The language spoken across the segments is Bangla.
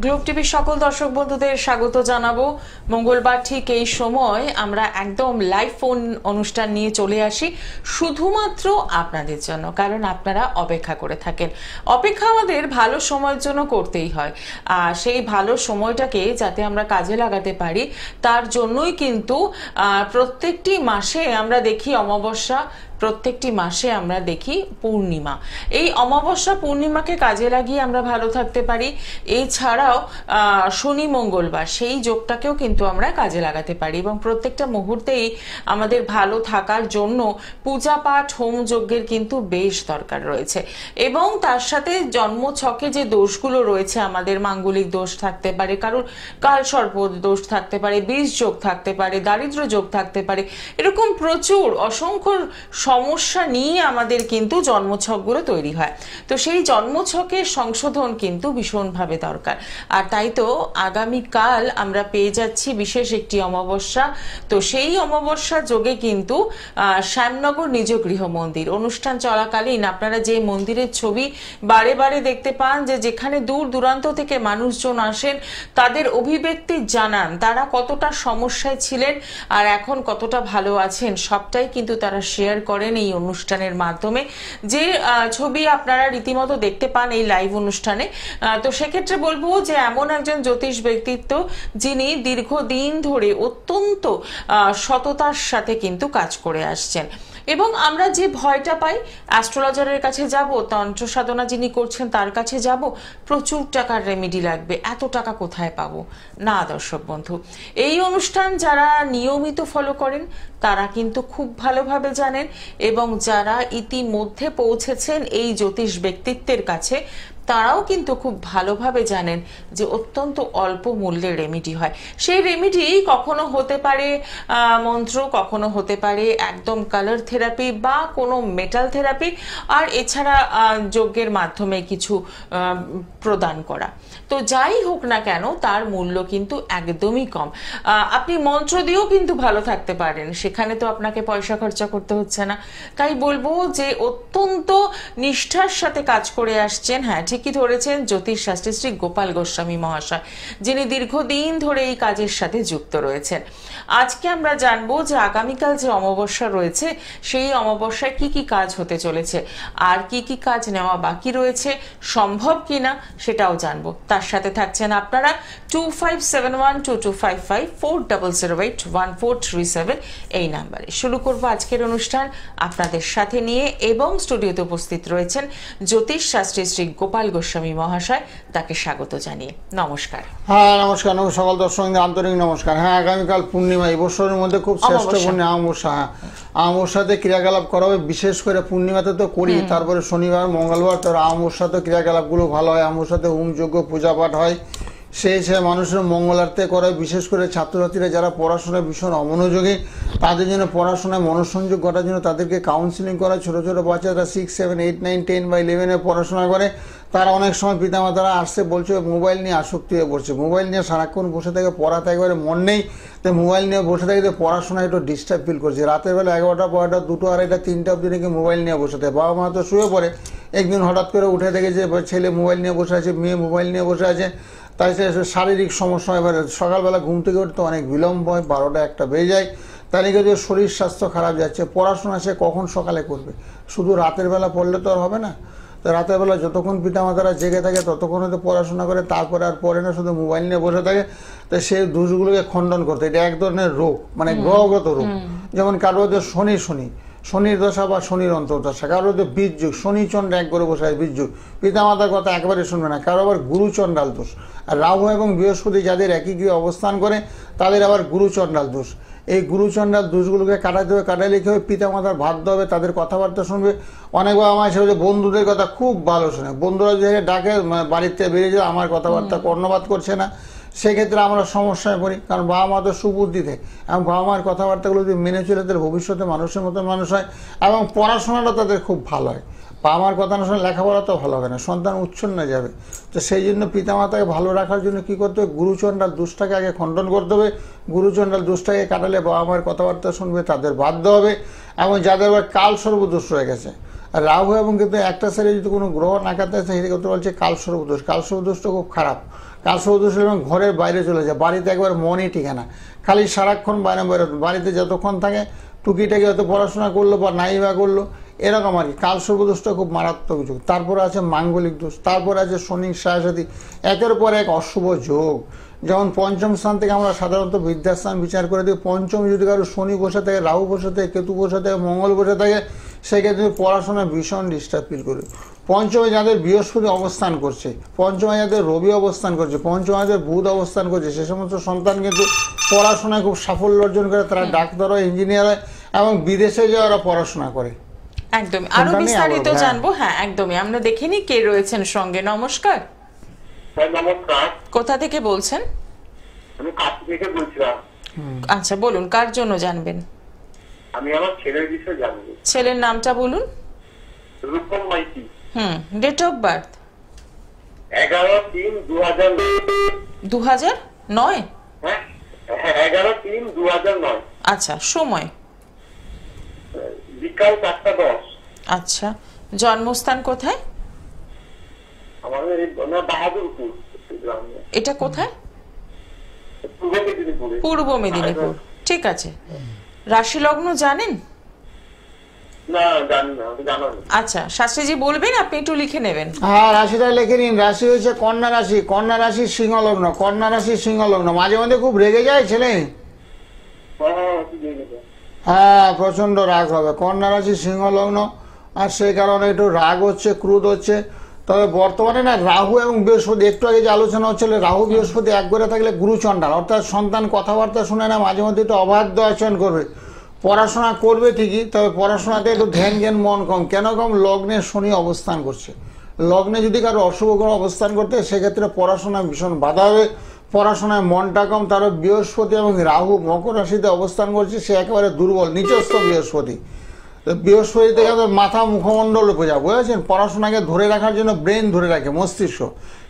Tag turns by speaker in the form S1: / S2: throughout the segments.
S1: গ্লোব টিভির সকল দর্শক বন্ধুদের স্বাগত জানাবো। মঙ্গলবার ঠিক এই সময় আমরা একদম লাইভ ফোন অনুষ্ঠান নিয়ে চলে আসি শুধুমাত্র আপনাদের জন্য, কারণ আপনারা অপেক্ষা করে থাকেন। অপেক্ষা আমাদের ভালো সময়ের জন্য করতেই হয়, আর সেই ভালো সময়টাকে যাতে আমরা কাজে লাগাতে পারি তার জন্যই কিন্তু প্রত্যেকটি মাসে আমরা দেখি অমাবস্যা, প্রত্যেকটি মাসে আমরা দেখি পূর্ণিমা। এই অমাবস্যা পূর্ণিমাকে কাজে লাগিয়ে আমরা ভালো থাকতে পারি। এছাড়াও শনি মঙ্গলবার সেই যোগটাকেও কিন্তু আমরা কাজে লাগাতে পারি, এবং প্রত্যেকটা মুহূর্তেই আমাদের ভালো থাকার জন্য পূজা পাঠ হোম যজ্ঞের কিন্তু বেশ দরকার রয়েছে। এবং তার সাথে জন্মছকে যে দোষগুলো রয়েছে, আমাদের মাঙ্গলিক দোষ থাকতে পারে, কারোর কালসর্প দোষ থাকতে পারে, বীজ যোগ থাকতে পারে, দারিদ্র যোগ থাকতে পারে, এরকম প্রচুর অসংখ্য সমস্যা নিয়ে আমাদের কিন্তু জন্মছকগুলো তৈরি হয়। তো সেই জন্মছকের সংশোধন কিন্তু ভীষণভাবে দরকার। আর তাই তো আগামীকাল আমরা পেয়ে যাচ্ছি বিশেষ একটি অমাবস্যা। তো সেই অমাবস্যা যোগে কিন্তু শ্যামনগর নিজ গৃহ মন্দির অনুষ্ঠান চলাকালীন আপনারা যে মন্দিরের ছবি বারে বারে দেখতে পান, যে যেখানে দূর দূরান্ত থেকে মানুষজন আসেন, তাদের অভিব্যক্তি জানান, তারা কতটা সমস্যায় ছিলেন আর এখন কতটা ভালো আছেন, সবটাই কিন্তু তারা শেয়ার করেন এই অনুষ্ঠানের মাধ্যমে। যে ছবি আপনারা রীতিমতো দেখতে পান এই লাইভ অনুষ্ঠানে, তো সেক্ষেত্রে বলবো যে এমন একজন জ্যোতিষ ব্যক্তিত্ব যিনি দীর্ঘদিন ধরে অত্যন্ত সততার সাথে কিন্তু কাজ করে আসছেন। এবং আমরা যে ভয়টা পাই, অ্যাস্ট্রোলজারের কাছে যাব, তন্ত্র সাধনা যিনি করছেন তার কাছে যাব, প্রচুর টাকার রেমেডি লাগবে, এত টাকা কোথায় পাবো? না দর্শক বন্ধু, এই অনুষ্ঠান যারা নিয়মিত ফলো করেন তারা কিন্তু খুব ভালোভাবে জানেন, এবং যারা ইতিমধ্যে পৌঁছেছেন এই জ্যোতিষ ব্যক্তিত্বের কাছে তারাও কিন্তু খুব ভালোভাবে জানেন যে অত্যন্ত অল্প মূল্যে রেমেডি হয়। সেই রেমেডি কখনো হতে পারে মন্ত্র, কখনো হতে পারে একদম কালার থেরাপি বা কোনো মেটাল থেরাপি, আর এছাড়া যজ্ঞের মাধ্যমে কিছু প্রদান করা। তো যাই হোক না কেন তার মূল্য কিন্তু একদমই কম। আপনি মন্ত্র দিয়েও কিন্তু ভালো থাকতে পারেন, সেখানে তো আপনাকে পয়সা খরচা করতে হচ্ছে না। তাই বলবো যে অত্যন্ত নিষ্ঠার সাথে কাজ করে আসছেন, হ্যাঁ ঠিকই ধরেছেন, জ্যোতিষশাস্ত্রী শ্রী গোপাল গোস্বামী মহাশয়, যিনি দীর্ঘদিন ধরে এই কাজের সাথে যুক্ত রয়েছেন। আজকে আমরা জানবো যে আগামীকাল যে অমাবস্যা রয়েছে সেই অমাবস্যায় কি কি কাজ হতে চলেছে, আর কি কি কাজ নেওয়া বাকি রয়েছে, সম্ভব কিনা সেটাও জানবো। তার সাথে থাকছেন আপনারা 2571225540081437 এই নাম্বারে। শুরু করব আজকের অনুষ্ঠান আপনাদের সাথে নিয়ে, এবং স্টুডিওতে উপস্থিত রয়েছেন জ্যোতিষ শাস্ত্রী শ্রী গোপাল গোস্বামী মহাশয়, তাকে স্বাগত জানিয়ে নমস্কার।
S2: হ্যাঁ নমস্কার, সকল দর্শকদের আন্তরিক নমস্কার। হ্যাঁ আগামীকাল পূর্ণিমা, এই বছরের মধ্যে খুব শ্রেষ্ঠ পূর্ণিমা অমাবস্যা। হ্যাঁ অমাবস্যাতে ক্রিয়াকলাপ করা হবে, বিশেষ করে পূর্ণিমাতে তো করি, তারপরে শনিবার মঙ্গলবার তো অমাবস্যাতে ক্রিয়াকলাপগুলো ভালো হয়। অমাবস্যাতে হোম যজ্ঞ পূজা পাঠ হয়, সেই মানুষের মঙ্গলার্থে করে। বিশেষ করে ছাত্রছাত্রীরা যারা পড়াশোনায় ভীষণ অমনোযোগী, তাদের জন্য পড়াশোনায় মনোসংযোগ করার জন্য তাদেরকে কাউন্সিলিং করা। ছোটো ছোটো বাচ্চারা 6, 7, 8, 9, 10 বা 11-এ পড়াশোনা করে, তারা অনেক সময় পিতামাতারা আসছে বলছে মোবাইল নিয়ে আসক্তি হয়ে পড়ছে, মোবাইল নিয়ে সারাক্ষণ বসে থাকে, পড়াতে একবারে মন নেই, তো মোবাইল নিয়ে বসে থাকে, তো পড়াশোনায় একটু ডিস্টার্ব ফিল করছে। রাতের বেলা 11টা, 12টা, 2টো, 2:30, 3টা অবধি নাকি মোবাইল নিয়ে বসে থাকে। বাবা মা তো শুয়ে পড়ে, একদিন হঠাৎ করে উঠে দেখে যে ছেলে মোবাইল নিয়ে বসে আছে, মেয়ে মোবাইল নিয়ে বসে আছে, তাই সে শারীরিক সমস্যা। এবারে সকালবেলা ঘুম থেকে উঠতে অনেক বিলম্ব হয়, 12টা 1টা বেজে যায়, তাহলে যে শরীর স্বাস্থ্য খারাপ যাচ্ছে। পড়াশোনা সে কখন সকালে করবে? শুধু রাতের বেলা পড়লে তো আর হবে না। তো রাতের বেলা যতক্ষণ পিতামাতারা জেগে থাকে ততক্ষণ হয়তো পড়াশোনা করে, তারপরে আর পড়ে না, শুধু মোবাইল নিয়ে বসে থাকে। তো সেই দোষগুলোকে খণ্ডন করতে, এটা এক ধরনের রোগ, মানে গ্রহগত রোগ। যেমন কারো হচ্ছে শনির দশা বা শনির অন্তর্দশা, কারো হচ্ছে বীজ যুগ, শনি চন্দ্র এক করে বসে বীজ যুগ, পিতামাতার কথা একেবারে শুনবে না। কারো আবার গুরুচণ্ডাল দোষ, আর রাহু এবং বৃহস্পতি যাদের একই গৃহে অবস্থান করে তাদের আবার গুরুচণ্ডাল দোষ। এই গুরুচণ্ডাল দোষগুলোকে কাটাতে হবে, কাটালে কি হবে, পিতামাতার বাধ্য হবে, তাদের কথাবার্তা শুনবে। অনেক বাবা মা হিসেবে বন্ধুদের কথা খুব ভালো শোনে, বন্ধুরা যে ডাকে বাড়িতে বেরিয়ে যায়, আমার কথাবার্তা কর্ণপাত করছে না, সেক্ষেত্রে আমরা সমস্যায় পড়ি। কারণ বাবা মা তো সুবুদ্ধি দেয়, এবং বাবা মার কথাবার্তাগুলো যদি মেনে চলে তাদের ভবিষ্যতে মানুষের মতো মানুষ হয়, এবং পড়াশোনাটা তাদের খুব ভালো হয়। বাবা মার কথা না শুনে লেখাপড়া তো ভালো হবে না, সন্তান উচ্ছন্ন যাবে। তো সেই জন্য পিতামাতাকে ভালো রাখার জন্য কী করতে হবে, গুরুচণ্ডাল দোষটাকে আগে খণ্ডন করতে হবে। গুরুচণ্ডাল দোষটাকে কাটালে বাবা মার কথাবার্তা শুনবে, তাদের বাধ্য হবে। এবং যাদের আবার কাল সর্বদোষ রয়ে গেছে, রাহু এবং কিন্তু একটা সাইডে যদি কোনো গ্রহ না কাটতে সেটা করতে বলছে কালসর্পদোষ। কালসর্পদোষটা খুব খারাপ, কালসর্প দোষ এবং ঘরের বাইরে চলে যায়, বাড়িতে একবার মনই টিকে না, খালি সারাক্ষণ বাইরে বাইরে, বাড়িতে যতক্ষণ থাকে টুকিটাকি হয়তো পড়াশোনা করলো বা নাই বা করলো, এরকম আর কি। কালসর্প দোষটা খুব মারাত্মক যোগ। তারপরে আছে মাঙ্গলিক দোষ, তারপরে আছে শনির সাড়ে একের পর এক অশুভ যোগ। যেমন পঞ্চম স্থান থেকে আমরা সাধারণত বিদ্যাস্থান বিচার করে দিই, পঞ্চম যদি কারো শনি বসে থাকে, রাহু বসে থাকে, কেতু বসে থাকে, মঙ্গল বসে থাকে, সেক্ষেত্রে পড়াশোনায় ভীষণ ডিস্টার্ব ফিল করবে। পঞ্চমে যাদের বৃহস্পতি অবস্থান করছে, পঞ্চমে যাদের রবি অবস্থান করছে, পঞ্চমে যাদের বুধ অবস্থান করছে, সে সমস্ত সন্তান কিন্তু পড়াশোনায় খুব সাফল্য অর্জন করে, তারা ডাক্তার হয়, ইঞ্জিনিয়ার হয় এবং বিদেশে যে ওরা পড়াশোনা করে।
S1: একদমই, আরো বিস্তারিত জানবো। হ্যাঁ একদমই, আমরা দেখে নিই কে রয়েছেন সঙ্গে। নমস্কার।
S3: নমস্কার।
S1: কোথা থেকে বলছেন?
S3: আমি কাশি থেকে বলছিলাম।
S1: আচ্ছা বলুন, কার জন্য জানবেন?
S3: আমি আমার ছেলের বিষয়ে জানবো।
S1: ছেলের নামটা বলুন।
S3: Rupam Maiti.
S1: Date of birth?
S3: 11/3/2009।
S1: 2009?
S3: হ্যাঁ 11/3/2009।
S1: আচ্ছা, সময়?
S3: বিকাল 4:10।
S1: আচ্ছা, জন্মস্থান কোথায়?
S3: আমাদের বাহাদুরপুর গ্রামে।
S1: এটা কোথায়?
S3: পূর্ব মেদিনীপুরে।
S1: পূর্ব মেদিনীপুর, ঠিক আছে। রাশি লগ্ন জানেন?
S3: না জানি না, জানো না।
S1: আচ্ছা, শাস্ত্রীজি বলবেন, আপনি একটু লিখে নেবেন।
S2: হ্যাঁ, রাশিটা লিখে নিন। রাশি হচ্ছে কন্যা রাশি, কন্যা রাশি সিংহ লগ্ন, কন্যা রাশি সিংহ লগ্ন। মাঝে মাঝে খুব রেগে যায় ছেলে। হ্যাঁ, প্রচন্ড রাগ হবে। কন্যা রাশি সিংহ লগ্ন, আর সেই কারণে একটু রাগ হচ্ছে, ক্রোধ হচ্ছে। তবে বর্তমানে না রাহু এবং বৃহস্পতি, একটু আগে যে আলোচনা হচ্ছিল, রাহু বৃহস্পতি এক করে থাকলে গুরুচণ্ডাল, অর্থাৎ সন্তান কথাবার্তা শুনে না, মাঝে মধ্যে একটু অবাধ্য আচরণ করবে। পড়াশোনা করবে ঠিকই, তবে পড়াশোনাতে একটু ধ্যান জ্ঞান মন কম। কেন কম? লগ্নে শনি অবস্থান করছে। লগ্নে যদি কারো অশুভ গ্রহ অবস্থান করতে, সেক্ষেত্রে পড়াশোনা ভীষণ বাধা হবে, পড়াশোনায় মনটা কম। তার বৃহস্পতি এবং রাহু মকর রাশিতে অবস্থান করছে, সে একেবারে দুর্বল, নিচস্থ বৃহস্পতি। বৃহস্পতি থেকে মাথা মুখমণ্ডল বোঝা, বুঝেছেন? পড়াশোনাকে ধরে রাখার জন্য ব্রেন ধরে রাখে, মস্তিষ্ক,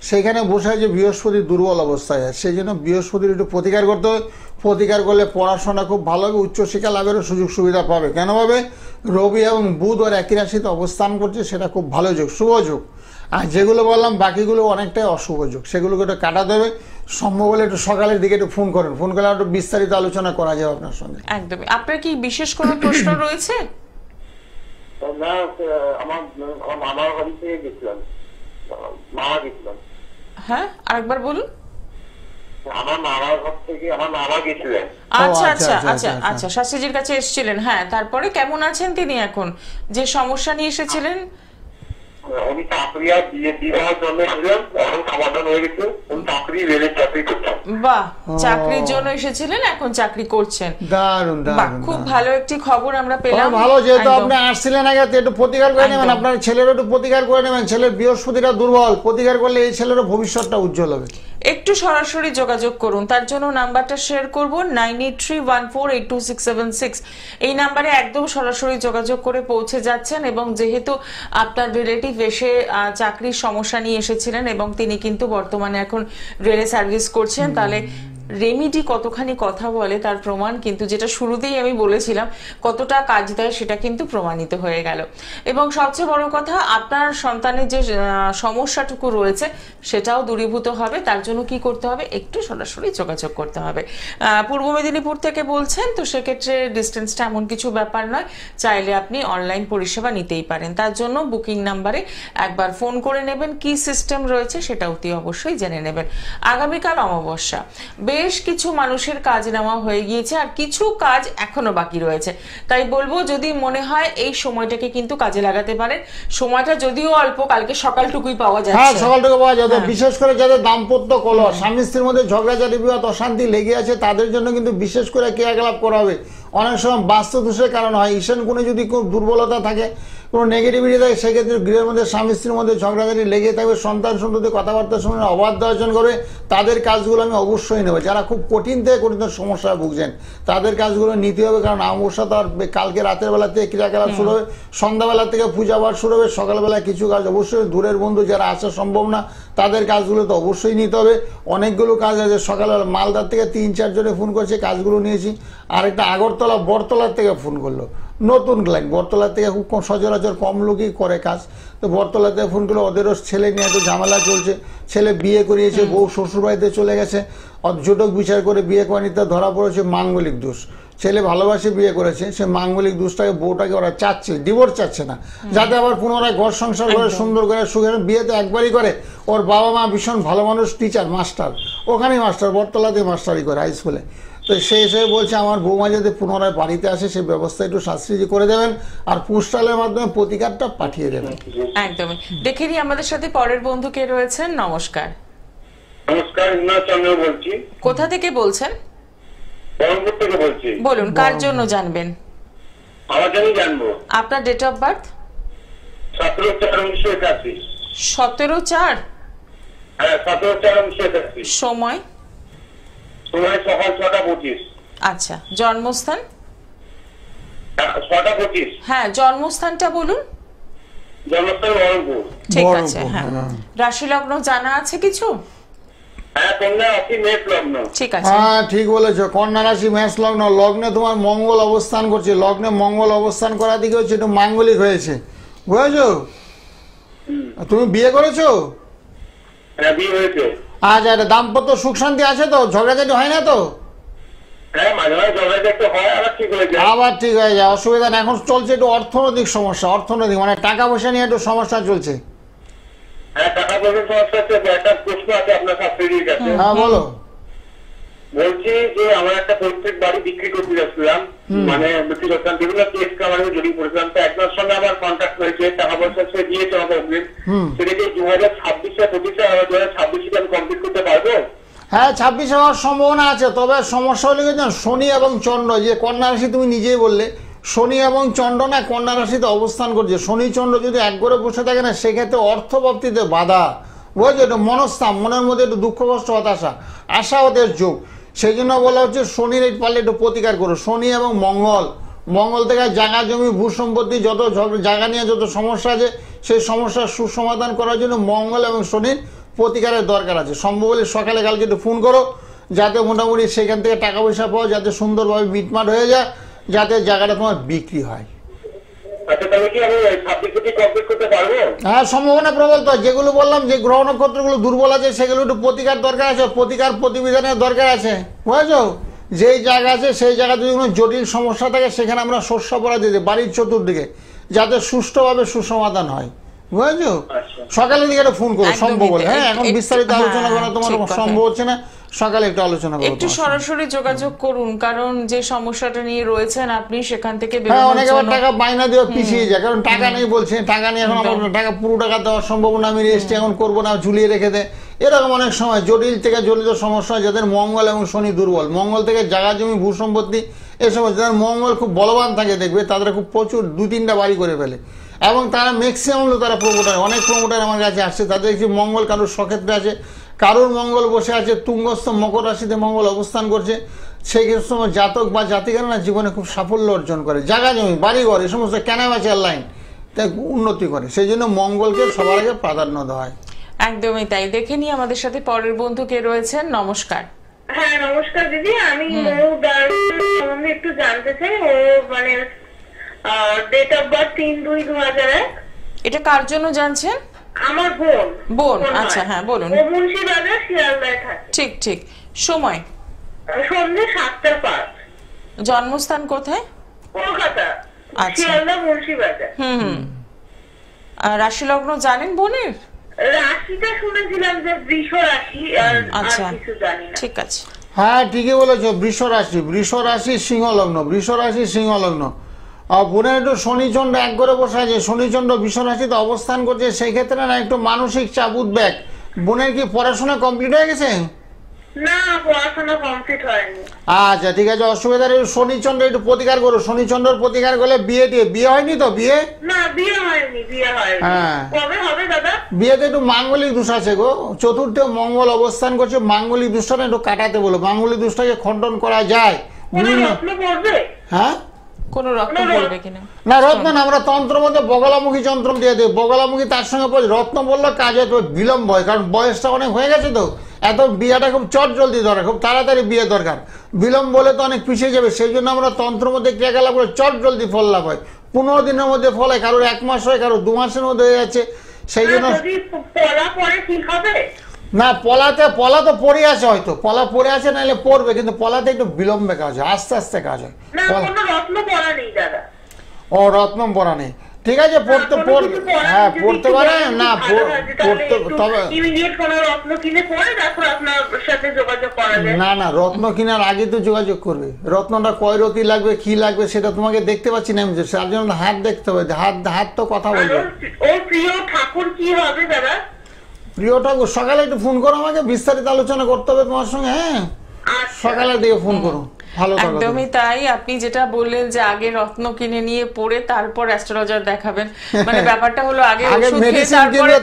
S2: সেখানে বসে যে বৃহস্পতি দুর্বল অবস্থায় আছে, সেই জন্য বৃহস্পতির একটু প্রতিকার করতে হবে। প্রতিকার করলে পড়াশোনা খুব ভালো হবে, উচ্চশিক্ষা লাভেরও সুযোগ সুবিধা পাবে। কেন পাবে? রবি এবং বুধ ওর একই রাশিতে অবস্থান করছে, সেটা খুব ভালো যোগ, শুভ যোগ। আর যেগুলো বললাম বাকিগুলো অনেকটাই অশুভ যোগ, সেগুলোকে একটু কাটাতে হবে। সম্ভব হলে একটু সকালের দিকে একটু ফোন করেন, ফোন করলে একটু বিস্তারিত আলোচনা করা যাবে আপনার সঙ্গে।
S1: একদমই। আপনার কি বিশেষ কোনো প্রশ্ন রয়েছে?
S3: না, আমার মামার বাড়ি থেকে গেছিলাম, মামা গেছিলাম।
S1: হ্যাঁ, আরেকবার বলুন।
S3: আমার মামার ঘর থেকে আমার মামা গেছিলেন।
S1: আচ্ছা আচ্ছা আচ্ছা আচ্ছা, শাস্ত্রীজির কাছে এসেছিলেন। হ্যাঁ, তারপরে কেমন আছেন তিনি এখন? যে সমস্যা নিয়ে এসেছিলেন?
S3: উনি চাকরি আর বিবাহের জন্য এসেছিলেন, এখন সমাধান হয়ে গেছে। উনি চাকরি, রেলের চাকরি করছেন।
S1: বাহ, চাকরির জন্য এসেছিলেন, এখন চাকরি করছেন।
S2: দারুণ
S1: বাহ,
S2: দারুণ,
S1: খুব ভালো একটি খবর আমরা পেলাম।
S2: ভালো, যেহেতু আপনি আসছিলেন আগে, একটু প্রতিকার করে নেবেন, আপনার ছেলেরও একটু প্রতিকার করে নেবেন। ছেলের বৃহস্পতিটা দুর্বল, প্রতিকার করলে এই ছেলেরও ভবিষ্যৎটা উজ্জ্বল হবে।
S1: একটু সরাসরি যোগাযোগ করুন, তার জন্য নাম্বারটা শেয়ার করব, 9831482676। এই নাম্বারে একদম সরাসরি যোগাযোগ করে পৌঁছে যাচ্ছেন। এবং যেহেতু আপনার রিলেটিভ এসে চাকরির সমস্যা নিয়ে এসেছিলেন এবং তিনি কিন্তু বর্তমানে এখন রেলে সার্ভিস করছেন, তাহলে রেমিডি কতখানি কথা বলে তার প্রমাণ কিন্তু, যেটা শুরুতেই আমি বলেছিলাম, কতটা কাজ দেয় সেটা কিন্তু প্রমাণিত হয়ে গেল। এবং সবচেয়ে বড় কথা, আপনার সন্তানের যে সমস্যাটুকু রয়েছে সেটাও দূরীভূত হবে। তার জন্য কি করতে হবে? একটু সরাসরি যোগাযোগ করতে হবে। পূর্ব মেদিনীপুর থেকে বলছেন, তো সেক্ষেত্রে ডিস্টেন্সটা এমন কিছু ব্যাপার নয়, চাইলে আপনি অনলাইন পরিষেবা নিতেই পারেন। তার জন্য বুকিং নাম্বারে একবার ফোন করে নেবেন, কি সিস্টেম রয়েছে সেটা অতি অবশ্যই জেনে নেবেন। আগামীকাল অমাবস্যা, বেশ কিছু মানুষের কাজ নেওয়া হয়ে গিয়েছে, আর কিছু কাজ এখনো বাকি রয়েছে। তাই বলবো, যদি মনে হয় এই সময়টাকে কিন্তু কাজে লাগাতে পারেন। সময়টা যদিও অল্প, কালকে সকালটুকুই পাওয়া যাচ্ছে।
S2: হ্যাঁ, সকালটুকু পাওয়া যাবে। বিশেষ করে যাদের দাম্পত্য কলহ, স্বামী স্ত্রীর মধ্যে ঝগড়াঝাটি, বিবাদ, অশান্তি লেগে আছে, তাদের জন্য কিন্তু বিশেষ করে ক্রিয়াকলাপ করা হবে। অনেক সময় বাস্তু দোষের কারণ হয়, ঈশান কোণে যদি খুব দুর্বলতা থাকে, কোনো নেগেটিভিটি থাকে, সেক্ষেত্রে গৃহের মধ্যে স্বামী স্ত্রীর মধ্যে ঝগড়াঝাটি লেগে থাকবে, সন্তান সন্ততি কথাবার্তা শুনে অবাধ্য আচরণ করবে। তাদের কাজগুলো আমি অবশ্যই নেব। যারা খুব কঠিন থেকে কঠিন সমস্যায় ভুগছেন, তাদের কাজগুলো নিতে হবে। কারণ অমাবস্যা তো আর কালকে রাতের বেলা থেকে ক্রিয়াকলাপ শুরু হবে, সন্ধ্যাবেলা থেকে পূজা পাঠ শুরু হবে, সকালবেলা কিছু কাজ অবশ্যই। দূরের বন্ধু যারা আসা সম্ভব না, তাদের কাজগুলো তো অবশ্যই নিতে হবে। অনেকগুলো কাজ আছে। সকালবেলা মালদার থেকে 3-4 জনে ফোন করছে, কাজগুলো নিয়েছি। আরেকটা আগরতলা, বটতলার থেকে ফোন করলো, নতুন ক্লায়েন্ট। বটতলার থেকে খুব সচরাচর কম লোকই করে কাজ। তো বটতলাতে ফোন করলো, ওদেরও ছেলে নিয়ে একটু ঝামেলা চলছে, ছেলে বিয়ে করিয়েছে, বউ শ্বশুর বাড়িতে চলে গেছে, জটক বিচার করে বিয়ে করেনি, তা ধরা পড়েছে মাঙ্গলিক দোষ। ছেলে ভালোবাসে বিয়ে করেছে, সে মাঙ্গলিক দোষটাকে বউটাকে ওরা চাচ্ছে, ডিভোর্স চাচ্ছে না, যাতে আবার পুনরায় ঘর সংসার করে সুন্দর করে সুখে। বিয়ে তো একবারই করে, ওর বাবা মা ভীষণ ভালো মানুষ, টিচার মাস্টার, ওখানেই মাস্টার, বটতলাতে মাস্টারি করে হাই স্কুলে। তো সে হিসেবে বলছে আমার বৌমা যাতে পুনরায় বাড়িতে আসে সেই ব্যবস্থা একটু শাস্ত্রীজি করে দেবেন, আর পোস্টালের মাধ্যমে প্রতিকারটা পাঠিয়ে দেবেন।
S1: একদমই। দেখে নিই আমাদের সাথে পরের বন্ধু কে রয়েছেন। নমস্কার।
S3: নমস্কার, ইন্দ্রনাথ চন্দ্র বলছি।
S1: কোথা থেকে বলছেন?
S3: বহরমপুর থেকে বলছি।
S1: বলুন, কার জন্য জানবেন?
S3: আমার জন্য জানবো।
S1: আপনার ডেট অফ বার্থ?
S3: 17/4/1981।
S1: 17/4?
S3: হ্যাঁ, 17/4/1981।
S1: সময়?
S3: সময় সকাল 6টা 25।
S1: আচ্ছা, জন্মস্থান?
S3: 6টা 25।
S1: হ্যাঁ, জন্মস্থানটা বলুন।
S3: জন্মস্থান বহরমপুর।
S1: ঠিক
S2: বহরমপুর,
S1: আছে। হ্যাঁ,
S2: হ্যাঁ।
S1: রাশি লগ্ন জানা আছে কিছু?
S3: হ্যাঁ, কন্যা রাশি, মেষ লগ্ন।
S1: ঠিক আছে।
S2: হ্যাঁ ঠিক বলেছো, কন্যা রাশি মেষ লগ্ন, লগ্নে তোমার মঙ্গল অবস্থান করছে, লগ্নে মঙ্গল অবস্থান করা দিকে হচ্ছে একটু মাঙ্গলিক হয়েছে, বুঝেছো? তুমি বিয়ে করেছো?
S3: হ্যাঁ, বিয়ে হয়েছে।
S2: আচ্ছা, এটা দাম্পত্য সুখ শান্তি আছে তো, ঝগড়াঝাটি হয় না তো?
S3: হ্যাঁ, মাঝে মাঝে ঝগড়া একটু হয়, আবার ঠিক হয়ে যায়।
S2: আবার ঠিক হয়ে যায়, অসুবিধা নেই। এখন চলছে একটু অর্থনৈতিক সমস্যা, অর্থনৈতিক মানে টাকা পয়সা নিয়ে একটু সমস্যা চলছে।
S3: হ্যাঁ, টাকা পয়সার সমস্যা হচ্ছে। একটা প্রশ্ন আছে আপনার শাস্ত্রীর কাছে।
S2: হ্যাঁ বলো।
S3: বলছি যে আমার একটা পৈতৃক বাড়ি বিক্রি করতে যাচ্ছিলাম, মানে বিক্রি করতাম, বিভিন্ন কেস কামারে জড়িয়ে পড়েছিলাম। তো একজনের সঙ্গে আমার কন্ট্যাক্ট হয়েছে, টাকা পয়সা সে দিয়েছে আমাকে অগ্রিম। সেটাকে 2026-25 আর 2026 আমি কমপ্লিট করতে পারবো?
S2: হ্যাঁ 26 হওয়ার সম্ভাবনা আছে, তবে সমস্যা হলে কিন্তু শনি এবং চন্দ্র, যে কন্যা রাশি তুমি নিজেই বললে, শনি এবং চন্দ্র না কন্যা রাশিতে অবস্থান করছে। শনি চন্দ্র যদি এক করে বসে থাকে না, সেক্ষেত্রে অর্থপ্রাপ্তিতে বাধা, বুঝছো? একটু মনস্তাপ, মনের মধ্যে একটু দুঃখ কষ্ট হতাশা, আশা ওদের যোগ। সেই জন্য বলা হচ্ছে শনির এই পারলে একটু প্রতিকার করো। শনি এবং মঙ্গল থেকে জায়গা জমি ভূ সম্পত্তি যত জায়গা নিয়ে যত সমস্যা আছে, সেই সমস্যার সুসমাধান করার জন্য মঙ্গল এবং শনির প্রতিকারের দরকার আছে। সম্ভব হলে সকালে কালকে একটু ফোন করো, যাতে মোটামুটি সেখান থেকে টাকা পয়সা পাও, যাতে সুন্দরভাবে মিটমাট হয়ে যায়, যাতে জায়গাটা তোমার বিক্রি হয়।
S3: আচ্ছা, তাহলে কি আমি 26 কমপ্লিট করতে পারবো?
S2: হ্যাঁ সম্ভাবনা প্রবল। তো যেগুলো বললাম যে গ্রহ নক্ষত্রগুলো দুর্বল আছে, সেগুলো একটু প্রতিকার দরকার আছে, প্রতিকার প্রতিবিধানের দরকার আছে, বুঝেছো? যেই জায়গা আছে সেই জায়গা যদি কোনো জটিল সমস্যা থাকে, সেখানে আমরা শস্য পড়া দিতে বাড়ির চতুর্দিকে, যাতে সুষ্ঠুভাবে সুসমাধান হয়, বুঝেছো? সকালের দিকে একটা ফোন করো সম্ভব হলে। হ্যাঁ, এখন বিস্তারিত আলোচনা করা তোমার সম্ভব হচ্ছে না, সকালে একটু আলোচনা করো।
S1: একটু সরাসরি যোগাযোগ করুন, কারণ যে সমস্যাটা নিয়ে রয়েছেন আপনি সেখান থেকে
S2: হ্যাঁ,
S1: বেরোনোর
S2: অনেকে আবার
S1: জন্য
S2: টাকা বাইনা দিয়ে পিছিয়ে যায়, কারণ টাকা নেই বলছে, টাকা নেই, এখন আমার টাকা পুরো টাকা দেওয়া সম্ভব না, আমি রেজিস্ট্রি এখন করবো না, ঝুলিয়ে রেখে দে। এরকম অনেক সময় জটিল থেকে জটিল সমস্যা হয়, যাদের মঙ্গল এবং শনি দুর্বল, মঙ্গল থেকে জায়গা জমি ভূ সম্পত্তি এসব, যাদের মঙ্গল খুব বলবান থাকে দেখবে, তাদের খুব প্রচুর 2-3টা বাড়ি করে ফেলে, এবং তারা ম্যাক্সিমাম হলো তারা প্রমোটার। অনেক প্রমোটার আমার কাছে আসছে, তাদের দেখছি মঙ্গল কারোর সক্ষেত্রে আছে, কারোর মঙ্গল বসে আছে তুঙ্গস্থ মকর রাশিতে মঙ্গল অবস্থান করছে। সেই সময় জাতক বা জাতিকারা না জীবনে খুব সাফল্য অর্জন করে, জায়গা জমি বাড়িঘর এই সমস্ত কেনাবেচার লাইন তাই উন্নতি করে। সেই জন্য মঙ্গলকে সবার আগে প্রাধান্য দেওয়া হয়।
S1: একদমই তাই। দেখে নিই আমাদের সাথে পরের বন্ধু কে রয়েছেন। নমস্কার।
S4: হ্যাঁ নমস্কার দিদি, আমি সম্বন্ধে একটু জানতে চাই। ও মানে ডেট অফ বার্থ 3/2/2001।
S1: এটা কার জন্য জানছেন?
S4: আমার বোন।
S1: বোন, আচ্ছা হ্যাঁ বলুন।
S4: ও মুন্সিবাজার শিয়ালদায় থাকে।
S1: ঠিক ঠিক। সময়?
S4: সন্ধ্যে 7টা 5।
S1: জন্মস্থান কোথায়?
S4: কলকাতা,
S1: আচ্ছা।
S4: শিয়ালদা মুন্সিবাজার।
S1: রাশি লগ্ন জানেন বোনের?
S4: রাশিটা শুনেছিলাম যে বৃষ রাশি, আর
S1: আচ্ছা
S4: কিছু জানি না।
S1: ঠিক আছে।
S2: হ্যাঁ ঠিকই বলেছো, বৃষ রাশি সিংহ লগ্ন, বৃষ রাশি সিংহ লগ্ন। আর বোনের একটু শনিচন্দ্র এক করে বসে আছে, শনিচন্দ্র বৃষ রাশিতে অবস্থান করছে, সেই ক্ষেত্রে না একটু মানসিক চাপ উদ্বেগ। বোনের কি পড়াশোনা কমপ্লিট হয়ে গেছে?
S4: না, পড়াশোনা কমপ্লিট হয়নি।
S2: আচ্ছা ঠিক আছে, অসুবিধা নেই। শনিচন্দ্র একটু প্রতিকার করো, শনিচন্দ্র প্রতিকার করলে বিয়ে হয়নি তো? বিয়ে
S4: না, বিয়ে হয়নি।
S2: হ্যাঁ।
S4: কবে হবে দাদা?
S2: বিয়েতে একটু মাঙ্গলিক দোষ আছে গো, চতুর্থে মঙ্গল অবস্থান করছে, মাঙ্গলিক দোষটা একটু কাটাতে বলো, মাঙ্গলিক দোষটাকে খণ্ডন করা যায়।
S4: কোনো রত্ন পড়বে?
S2: হ্যাঁ,
S1: কোন রত্ন পড়বে কিনা?
S2: না রত্ন না, আমরা তন্ত্র মধ্যে বগলামুখী যন্ত্র দিয়ে দিই, বগলামুখী তার সঙ্গে রত্ন বললে কাজে তো বিলম্ব হয়, কারণ বয়সটা অনেক হয়ে গেছে তো, এত বিয়েটা খুব চট জলদি দরকার, খুব তাড়াতাড়ি বিয়ে দরকার, বিলম্ব বলে তো অনেক পিছিয়ে যাবে। সেই জন্য আমরা তন্ত্র মধ্যে ক্রিয়াকলাপ করে চট জলদি ফল লাভ হয়। 15 দিনের মধ্যে ফলে, কারোর 1 মাস হয়, কারোর 2 মাসের মধ্যে হয়ে যাচ্ছে। সেই জন্য
S4: যদি পলা পরে ঠিক হবে
S2: না, পলা তো পড়ে আছে, হয়তো পলা পড়ে আছে, নাহলে পড়বে, কিন্তু পলাতে একটু বিলম্বে কাজ হয়, আস্তে আস্তে কাজ হয়।
S4: না, কোনো রত্ন পরা নেই দাদা।
S2: ও, রত্ন পরা নেই, ঠিক আছে, পড়তে হ্যাঁ পড়তে পারে না, পড়তে, তবে না না, রত্ন কেনার আগে তো যোগাযোগ করবে, রত্নটা কয় রতি লাগবে, কি লাগবে সেটা তোমাকে দেখতে পাচ্ছি না আমি, তার জন্য হাত দেখতে হবে, হাত তো কথা বলবে।
S4: ওর প্রিয় ঠাকুর কি হবে দাদা?
S2: প্রিয় ঠাকুর সকালে একটু ফোন করো আমাকে, বিস্তারিত আলোচনা করতে হবে তোমার সঙ্গে। হ্যাঁ, সকালের দিকে ফোন করো।
S1: একদমই তাই। আপনি যেটা বললেন যে আগে রত্ন কিনে নিয়ে পড়ে তারপর অ্যাস্ট্রোলজার দেখাবেন, মানে ব্যাপারটা হলো আগে ওষুধ খেয়ে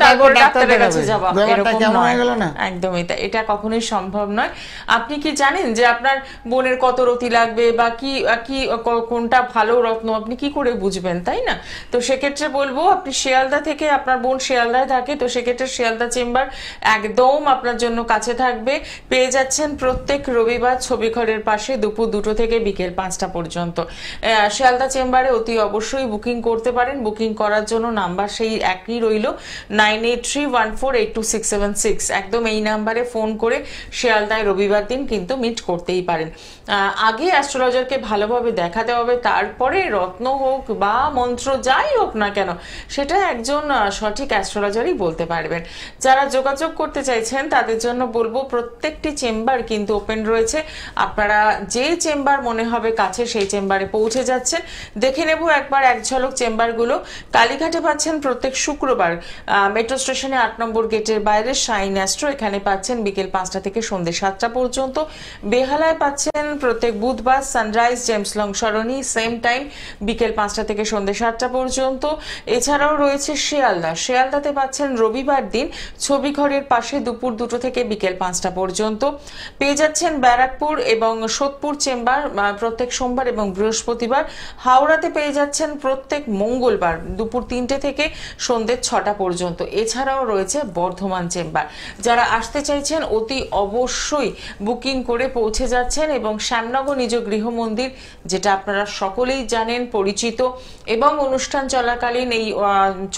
S1: তারপর ডাক্তারের কাছে যাওয়া, এরকম নয়। একদমই তাই, এটা কখনোই সম্ভব নয়। আপনি কি জানেন যে আপনার বোনের কত রতি লাগবে বা কি কি কোনটা ভালো রত্ন আপনি কি করে বুঝবেন, তাই না? তো সেক্ষেত্রে বলবো, আপনি শিয়ালদা থেকে, আপনার বোন শিয়ালদায় থাকে, তো সেক্ষেত্রে শিয়ালদা চেম্বার একদম আপনার জন্য কাছে থাকবে। পেয়ে যাচ্ছেন প্রত্যেক রবিবার ছবিঘরের পাশে দুপুর 2টো থেকে বিকেল 5টা পর্যন্ত। শিয়ালদা চেম্বারে অতি অবশ্যই বুকিং করতে পারেন। বুকিং করার জন্য নাম্বার সেই একই রইল, 9831482676। একদম এই নাম্বারে ফোন করে শিয়ালদায় রবিবার দিন কিন্তু মিট করতেই পারেন। আগে অ্যাস্ট্রোলজারকে ভালোভাবে দেখাতে হবে, তারপরে রত্ন হোক বা মন্ত্র যাই হোক না কেন সেটা একজন সঠিক অ্যাস্ট্রোলজারই বলতে পারবেন। যারা যোগাযোগ করতে চাইছেন তাদের জন্য বলবো, প্রত্যেকটি চেম্বার কিন্তু ওপেন রয়েছে। আপনারা যে চেম্বার মনে হবে কাছে সেই চেম্বারে পৌঁছে যাচ্ছেন। দেখে নেব একবার এক ঝলক চেম্বারগুলো। কালীঘাটে পাচ্ছেন প্রত্যেক শুক্রবার মেট্রো স্টেশনে 8 নম্বর গেটের বাইরে শাইন অ্যাস্ট্রো, এখানে পাচ্ছেন বিকেল 5টা থেকে সন্ধ্যে 7টা পর্যন্ত। বেহালায় পাচ্ছেন প্রত্যেক বুধবার সানরাইজ জেমস লং সরণি, সেম টাইম বিকেল 5টা থেকে সন্ধ্যে 7টা পর্যন্ত। এছাড়াও রয়েছে শিয়ালদাতে পাচ্ছেন রবিবার দিন ছবিঘরের পাশে দুপুর 2টো থেকে বিকেল 5টা পর্যন্ত। পেয়ে যাচ্ছেন ব্যারাকপুর এবং সোদপুর চেম্বার প্রত্যেক সোমবার এবং বৃহস্পতিবার। হাওড়াতে পেয়ে যাচ্ছেন প্রত্যেক মঙ্গলবার দুপুর 3টে থেকে সন্ধ্যে 6টা পর্যন্ত। এছাড়াও রয়েছে বর্ধমান চেম্বার। যারা আসতে চাইছেন অতি অবশ্যই বুকিং করে পৌঁছে যাচ্ছেন। এবং শ্যামনগর নিজ গৃহ মন্দির, যেটা আপনারা সকলেই জানেন, পরিচিত, এবং অনুষ্ঠান চলাকালীন এই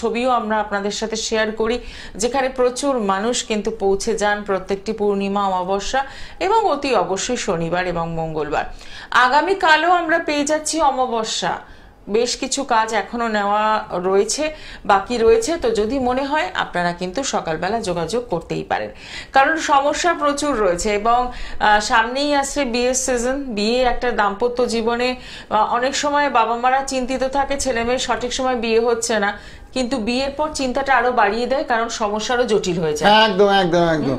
S1: ছবিও আমরা আপনাদের সাথে শেয়ার করি, যেখানে প্রচুর মানুষ কিন্তু পৌঁছে যান প্রত্যেকটি পূর্ণিমা, অমাবস্যা এবং অতি অবশ্যই শনিবার এবং মঙ্গলবার। আগামীকালও আমরা পেয়ে যাচ্ছি অমাবস্যা। বেশ কিছু কাজ এখনো নেওয়া রয়েছে, বাকি রয়েছে। তো যদি মনে হয় আপনারা কিন্তু সকালবেলা যোগাযোগ করতেই পারেন, কারণ সমস্যা প্রচুর রয়েছে এবং সামনেই আসছে বিয়ের সিজন। বিয়ে একটা দাম্পত্য জীবনে অনেক সময় বাবা মারা চিন্তিত থাকে, ছেলে মেয়ের সঠিক সময় বিয়ে হচ্ছে না, কিন্তু বিয়ের পর চিন্তাটা আরো বাড়িয়ে দেয়, কারণ সমস্যারও জটিল হয়ে যায়।
S2: একদম একদম একদম।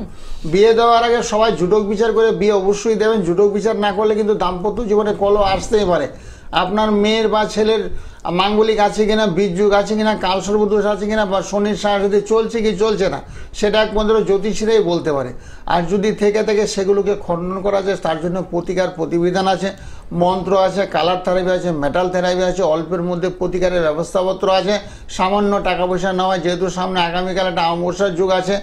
S2: বিয়ে দেওয়ার আগে সবাই জুটক বিচার করে বিয়ে অবশ্যই দেবেন। জুটক বিচার না করলে কিন্তু দাম্পত্য জীবনে কলহ আসতেই পারে। আপনার মেয়ের বা ছেলের মাঙ্গলিক আছে কিনা, বীজযুগ আছে কিনা, কালসর্বদোষ আছে কিনা, বা শনির সাহায্যে চলছে কি চলছে না, সেটা একমাত্র জ্যোতিষীরাই বলতে পারে। আর যদি থেকে সেগুলোকে খণ্ডন করা যায়, তার জন্য প্রতিকার প্রতিবিধান আছে, মন্ত্র আছে, কালার থেরাপি আছে, মেটাল থেরাপি আছে, অল্পের মধ্যে প্রতিকারের ব্যবস্থাপত্র আছে, সামান্য টাকা পয়সা নেওয়া। যেহেতু সামনে আগামীকাল একটা অমাবস্যার যুগ আছে,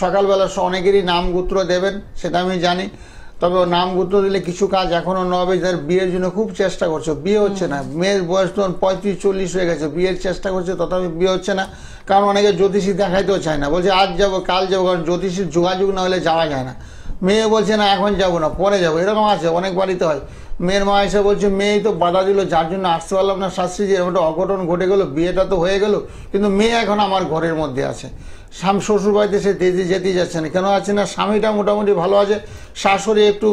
S2: সকালবেলা অনেকেরই নাম গোত্র দেবেন, সেটা আমি জানি। তবে নাম গোত্র দিলে কিছু কাজ এখনো নবে, যার বিয়ের জন্য খুব চেষ্টা করছো, বিয়ে হচ্ছে না, মেয়ের বয়স তখন 35-40 হয়ে গেছে, বিয়ের চেষ্টা করছে তথাপি বিয়ে হচ্ছে না। কারণ অনেকে জ্যোতিষী দেখাইতেও চায় না, বলছে আজ যাবো কাল যাবো, কারণ জ্যোতিষীর যোগাযোগ না হলে যাওয়া যায় না। মেয়ে বলছে না এখন যাবো না, পরে যাবো, এরকম আছে, অনেক বাড়িতে হয়। মেয়ের মা এসে বলছে মেয়েই তো বাধা দিল, যার জন্য আসতে পারলাম না, শাস্ত্রীজি এরকম একটা অঘটন ঘটে গেলো, বিয়েটা তো হয়ে গেল, কিন্তু মেয়ে এখন আমার ঘরের মধ্যে আছে। শ্বশুর বাড়িতে সে যেতেই যাচ্ছে না, কেন আছে না, স্বামীটা মোটামুটি ভালো আছে, শাশুড়ি একটু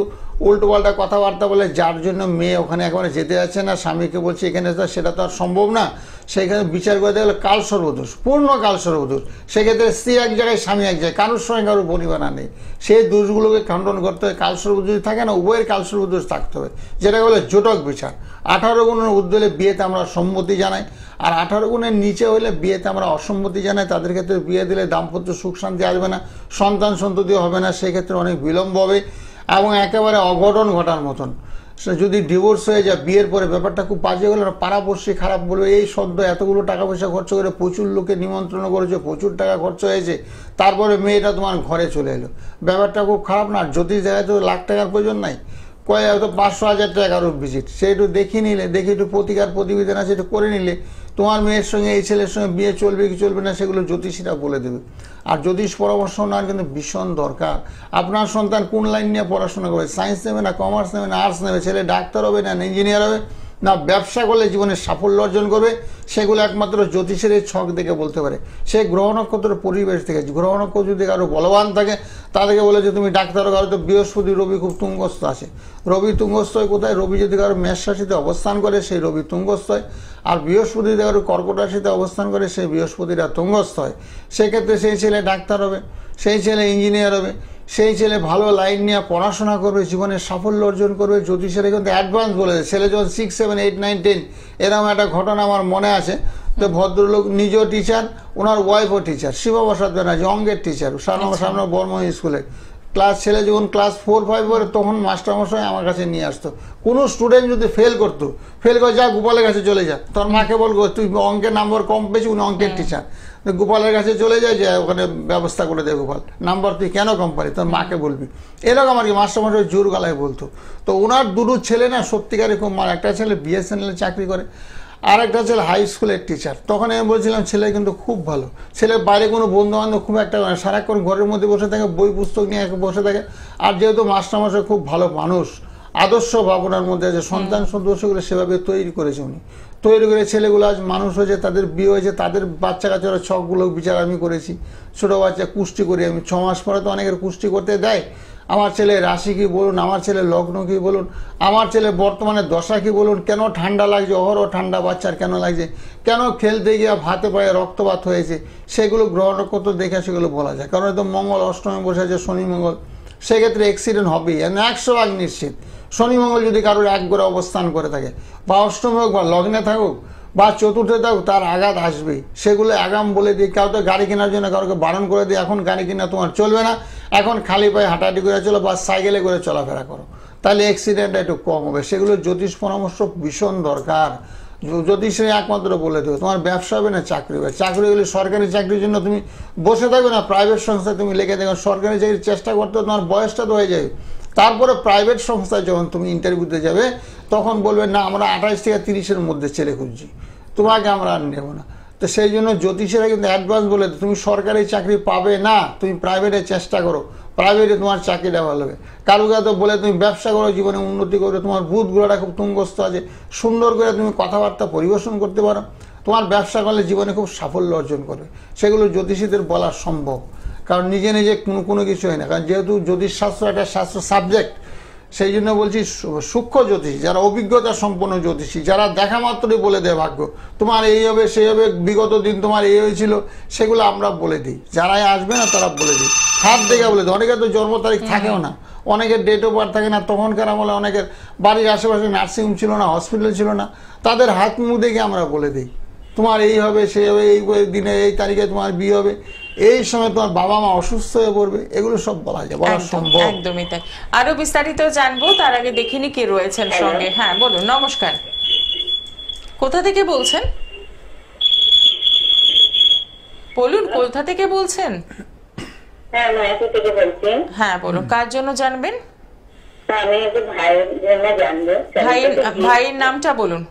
S2: উল্টো পাল্টা কথাবার্তা বলে, যার জন্য মেয়ে ওখানে একেবারে যেতে যাচ্ছে না। স্বামীকে বলছে এখানে সেটা তো আর সম্ভব না, সেখানে বিচার করতে গেলে কাল সর্বদোষ, পূর্ণ কাল সর্বদোষ। সেক্ষেত্রে স্ত্রী এক জায়গায়, স্বামী এক জায়গায়, কারোর সঙ্গে কারোর বনিবানা নেই। সেই দোষগুলোকে খণ্ডন করতে হয়। কাল সর্বদোষ থাকে না, উভয়ের কাল সর্বদোষ থাকতে হবে, যেটা বলে জোটক বিচার। 18 গুণের উদ্দলে বিয়েতে আমরা সম্মতি জানাই, আর 18 গুণের নিচে হলে বিয়েতে আমরা অসম্মতি জানাই। তাদের ক্ষেত্রে বিয়ে দিলে দাম্পত্য সুখ শান্তি আসবে না, সন্তান সন্ততিও হবে না, সেক্ষেত্রে অনেক বিলম্ব হবে এবং একেবারে অঘটন ঘটার মতন। যদি ডিভোর্স হয়ে যায় বিয়ের পরে, ব্যাপারটা খুব বাজে হলে পাড়াপড়শি খারাপ বলবে, এই সদ্য এতগুলো টাকা পয়সা খরচ করে প্রচুর লোকে নিমন্ত্রণ করেছে, প্রচুর টাকা খরচ হয়েছে, তারপরে মেয়েটা তোমার ঘরে চলে এলো, ব্যাপারটা খুব খারাপ না? জ্যোতিষ জায়গায় তো লাখ টাকার প্রয়োজন নাই, হয়তো 500-1000 টাকা কারোর ভিজিট, সে একটু দেখে নিলে, দেখে একটু প্রতিকার প্রতিবিধান আছে একটু করে নিলে তোমার মেয়ের সঙ্গে এই ছেলের সঙ্গে বিয়ে চলবে কি চলবে না সেগুলো জ্যোতিষীরা বলে দেবে। আর জ্যোতিষ পরামর্শ নেওয়ার কিন্তু ভীষণ দরকার। আপনার সন্তান কোন লাইন নিয়ে পড়াশোনা করবে, সায়েন্স নেবে না কমার্স নেবে না আর্টস নেবে, ছেলে ডাক্তার হবে না ইঞ্জিনিয়ার হবে না ব্যবসা করলে জীবনে সাফল্য অর্জন করবে, সেগুলো একমাত্র জ্যোতিষের এই ছক দেখে বলতে পারে। সে গ্রহ নক্ষত্রের পরিবেশ থেকে, গ্রহ নক্ষত্র যদি কারো বলবান থাকে তাদেরকে বলে যে তুমি ডাক্তার কারো তো বৃহস্পতি রবি খুব তুঙ্গস্থ আছে, রবি তুঙ্গস্থ হয় কোথায়, রবি যদি কারো মেষ রাশিতে অবস্থান করে সেই রবি তুঙ্গস্থ হয়, আর বৃহস্পতি যদি কারো কর্কট রাশিতে অবস্থান করে সেই বৃহস্পতিরা তুঙ্গস্থ হয়। সেক্ষেত্রে সেই ছেলে ডাক্তার হবে, সেই ছেলে ইঞ্জিনিয়ার হবে, সেই ছেলে ভালো লাইন নিয়ে পড়াশোনা করবে, জীবনে সাফল্য অর্জন করবে। জ্যোতিষেরা কিন্তু অ্যাডভান্স বলে দেয়। ছেলে যখন 6, 7, 8, 9, 10 এরকম একটা ঘটনা আমার মনে আছে। তো ভদ্রলোক নিজেও টিচার, ওনার ওয়াইফও টিচার, শিবপ্রসাদ ব্যানার্জি অঙ্কের টিচার সামনে বর্মা স্কুলে। ছেলে যখন ক্লাস 4, 5 পড়ে তখন মাস্টারমশাই আমার কাছে নিয়ে আসতো। কোনো স্টুডেন্ট যদি ফেল করে যা গোপালের কাছে চলে যা, তোর মাকে বলবো তুই অঙ্কের নাম্বার কম পেয়েছি, উনি অঙ্কের টিচার, গোপালের কাছে চলে যায় যে ওখানে ব্যবস্থা করে দেয় গোপাল, নাম্বার তুই কেন কম পারি তোর মাকে বলবি, এরকম আর কি মাস্টারমশাই জোর গলায় বলতো। তো ওনার দুটো ছেলে না সত্যিকারে খুব একটা ছেলে BSNL চাকরি করে, আর একটা ছেলে হাই স্কুলের টিচার। তখন আমি বলছিলাম ছেলে কিন্তু খুব ভালো, ছেলে বাইরে কোনো বন্ধু বান্ধব খুব একটা সারাক্ষণ ঘরের মধ্যে বসে থাকে, বই পুস্তক নিয়ে বসে থাকে। আর যেহেতু মাস্টারমশাই খুব ভালো মানুষ, আদর্শ ভাবনার মধ্যে আছে, সন্তান সদস্যগুলো সেভাবে তৈরি করেছে উনি, তৈরি করে ছেলেগুলো আজ মানুষ হয়েছে, তাদের বিয়ে হয়েছে, তাদের বাচ্চা কাচ্চারা ছকগুলো বিচার আমি করেছি। ছোটো বাচ্চা কুষ্টি করি আমি, 6 মাস পরে তো অনেকের কুষ্টি করতে দেয়। আমার ছেলে রাশি কি বলুন, আমার ছেলে লগ্ন কি বলুন, আমার ছেলে বর্তমানে দশা কি বলুন, কেন ঠান্ডা লাগছে, অহরহ ঠান্ডা বাচ্চার কেন লাগছে, কেন খেলতে গিয়ে হাতে পায়ে রক্তপাত হয়েছে, সেগুলো গ্রহ নক্ষত্র দেখে সেগুলো বলা যায়। কারণ তো মঙ্গল অষ্টমে বসে আছে, শনি মঙ্গল, সেক্ষেত্রে অ্যাক্সিডেন্ট হবেই 100% নিশ্চিত। শনি মঙ্গল যদি কারোর এক ঘরে অবস্থান করে থাকে, বা অষ্টমে হোক বা লগ্নে থাকুক বা চতুর্থে থাকুক, তার আঘাত আসবেই। সেগুলো আগাম বলে দিই। কাউ তো গাড়ি কেনার জন্য কাউকে বারণ করে দিই, এখন গাড়ি কেনা তোমার চলবে না, এখন খালি পায়ে হাঁটাহাঁটি করে চলো বা সাইকেলে করে চলাফেরা করো, তাহলে অ্যাক্সিডেন্টটা একটু কম হবে। সেগুলো জ্যোতিষ পরামর্শ ভীষণ দরকার। জ্যোতিষে একমাত্র বলে দেবে তোমার ব্যবসা হবে না চাকরি হবে। চাকরি হলে সরকারি চাকরির জন্য তুমি বসে থাকবে না, প্রাইভেট সংস্থায় তুমি লেগে দেখো, সরকারি চাকরির চেষ্টা করতে তোমার বয়সটা তো হয়ে যাবে। তারপরে প্রাইভেট সংস্থায় যখন তুমি ইন্টারভিউতে যাবে তখন বলবে না আমরা 28 থেকে 30-এর মধ্যে ছেলে খুঁজছি, তোমাকে আমরা আর নেবো না। তো সেই জন্য জ্যোতিষেরা কিন্তু অ্যাডভান্স বলে তুমি সরকারি চাকরি পাবে না, তুমি প্রাইভেটে চেষ্টা করো, প্রাইভেটে তোমার চাকরিটা ভালো হবে। কারুকে তো বলে তুমি ব্যবসা করো, জীবনে উন্নতি করবে, তোমার বুধ গ্রহটা খুব তুঙ্গস্থ আছে, সুন্দর করে তুমি কথাবার্তা পরিবেশন করতে পারো, তোমার ব্যবসা করলে জীবনে খুব সাফল্য অর্জন করবে। সেগুলো জ্যোতিষীদের বলা সম্ভব, কারণ নিজে নিজে কোনো কিছু হয় না। কারণ যেহেতু জ্যোতিষশাস্ত্র একটা শাস্ত্র সাবজেক্ট, সেই জন্য বলছি সূক্ষ্ম জ্যোতিষী, যারা অভিজ্ঞতা সম্পন্ন জ্যোতিষী, যারা দেখা মাত্রই বলে দেয় ভাগ্য, তোমার এই হবে সেই হবে, বিগত দিন তোমার এই হয়েছিল, সেগুলো আমরা বলে দিই। যারাই আসবে না তারা বলে দিই, হাত দেখে বলে দিই। অনেকের তো জন্ম তারিখ থাকেও না, অনেকের ডেট অফ বার্থ থাকে না, তখনকার আমলে অনেকের বাড়ির আশেপাশে নার্সিংহোম ছিল না, হসপিটাল ছিল না, তাদের হাত মুখ দেখে আমরা বলে দিই তোমার এই হবে সেই হবে, এই দিনে এই তারিখে তোমার বিয়ে হবে, এই সময় তোমার বাবা মা অসুস্থ হয়ে পড়বে, এগুলো সব বলা যায়, বলা সম্ভব।
S1: একদমই তাই। আরো বিস্তারিত জানবো তার আগে দেখিনি কে রয়েছেন সঙ্গে। হ্যাঁ বলুন, নমস্কার, কোথা থেকে বলছেন? বলুন কোথা থেকে বলছেন?
S4: হ্যাঁ মায়াপুর থেকে বলছি।
S1: হ্যাঁ বলুন, কার জন্য জানবেন?
S4: আমি একটু ভাইয়ের জন্য জানবো।
S1: ভাইয়ের নামটা বলুন।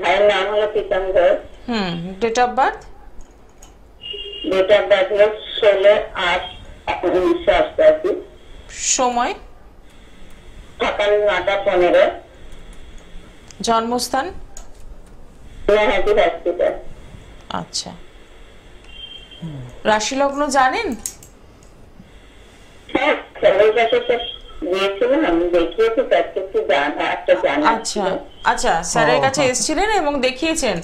S4: ভাইয়ের নাম হলো Pritam Ghosh.
S1: Date of birth?
S4: Date of birth হলো 16/8/1988।
S1: সময়?
S4: সকাল 9টা 15।
S1: জন্মস্থান?
S4: নৈহাটি হসপিটাল।
S1: আচ্ছা, রাশি লগ্ন জানেন?
S4: হ্যাঁ স্যারের কাছে তো গিয়েছিলাম, আমি দেখিয়েছি, তার কিছু জানা।
S1: আচ্ছা আচ্ছা, স্যারের কাছে এসেছিলেন এবং দেখিয়েছেন।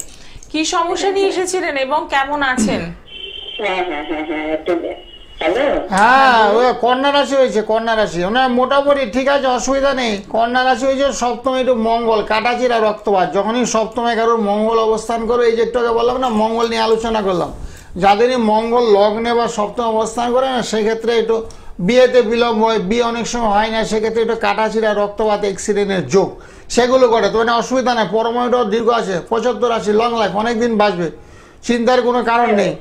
S1: কি সমস্যা নিয়ে এসেছিলেন এবং কেমন আছেন?
S4: হ্যাঁ হ্যাঁ হ্যাঁ হ্যাঁ একটু হ্যালো।
S2: হ্যাঁ ওই কন্যা রাশি হয়েছে, কন্যা রাশি ওনার মোটামুটি ঠিক আছে, অসুবিধা নেই। কন্যা রাশি হয়েছে, সপ্তমে একটু মঙ্গল, কাটাচিরা রক্তপাত। যখনই সপ্তমে কারোর মঙ্গল অবস্থান করো, এই যে একটু আগে বললাম না মঙ্গল নিয়ে আলোচনা করলাম, যাদেরই মঙ্গল লগ্নে বা সপ্তম অবস্থান করে না, সেক্ষেত্রে একটু বিয়েতে বিলম্ব হয়, বিয়ে অনেক সময় হয় না, সেক্ষেত্রে একটু কাটাচিরা রক্তপাত অ্যাক্সিডেন্টের যোগ সেগুলো করে। তো মানে অসুবিধা নেই, পরময়টাও দীর্ঘ আছে, 75 রাশি, লং লাইফ, অনেকদিন বাঁচবে, চিন্তার কোনো কারণ নেই।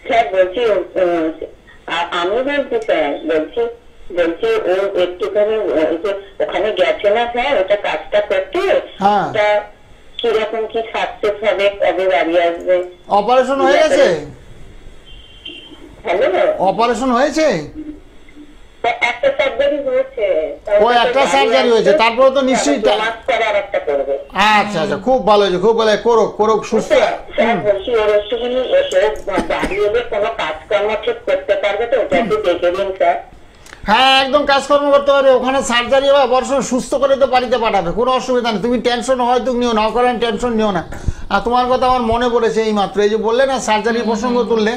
S4: স্যার বলছি আমি বলছি স্যার বলছি ও একটুখানি ওখানে গেছে না স্যার, ওটা কাজটা করতে, কিরকম কি সাকসেস হবে, কবে বাড়ি আসবে?
S2: অপারেশন হয়ে গেছে?
S4: হ্যালো,
S2: অপারেশন হয়েছে?
S4: একটা সার্জারি হয়েছে।
S2: ও একটা সার্জারি হয়েছে, তারপরে তো নিশ্চয়ই
S4: মাস পরে আর একটা করবে।
S2: আচ্ছা আচ্ছা, খুব ভালো হয়েছে, খুব ভালো, করুক করুক, সুস্থ।
S4: বলছি ওর একটুখানি বাড়ি এলে কোনো কাজকর্ম ঠিক করতে পারবে তো, ওটা একটু দেখে দিন স্যার।
S2: হ্যাঁ একদম কাজকর্ম করতে পারবে, ওখানে সার্জারি হবে, অপারেশন সুস্থ করে তো বাড়িতে পাঠাবে, কোনো অসুবিধা নেই। তুমি টেনশন হয়তো নিও না, করেন টেনশন নিও না। আর তোমার কথা আমার মনে পড়েছে এই মাত্র, এই যে বললে না সার্জারির প্রসঙ্গ তুললে,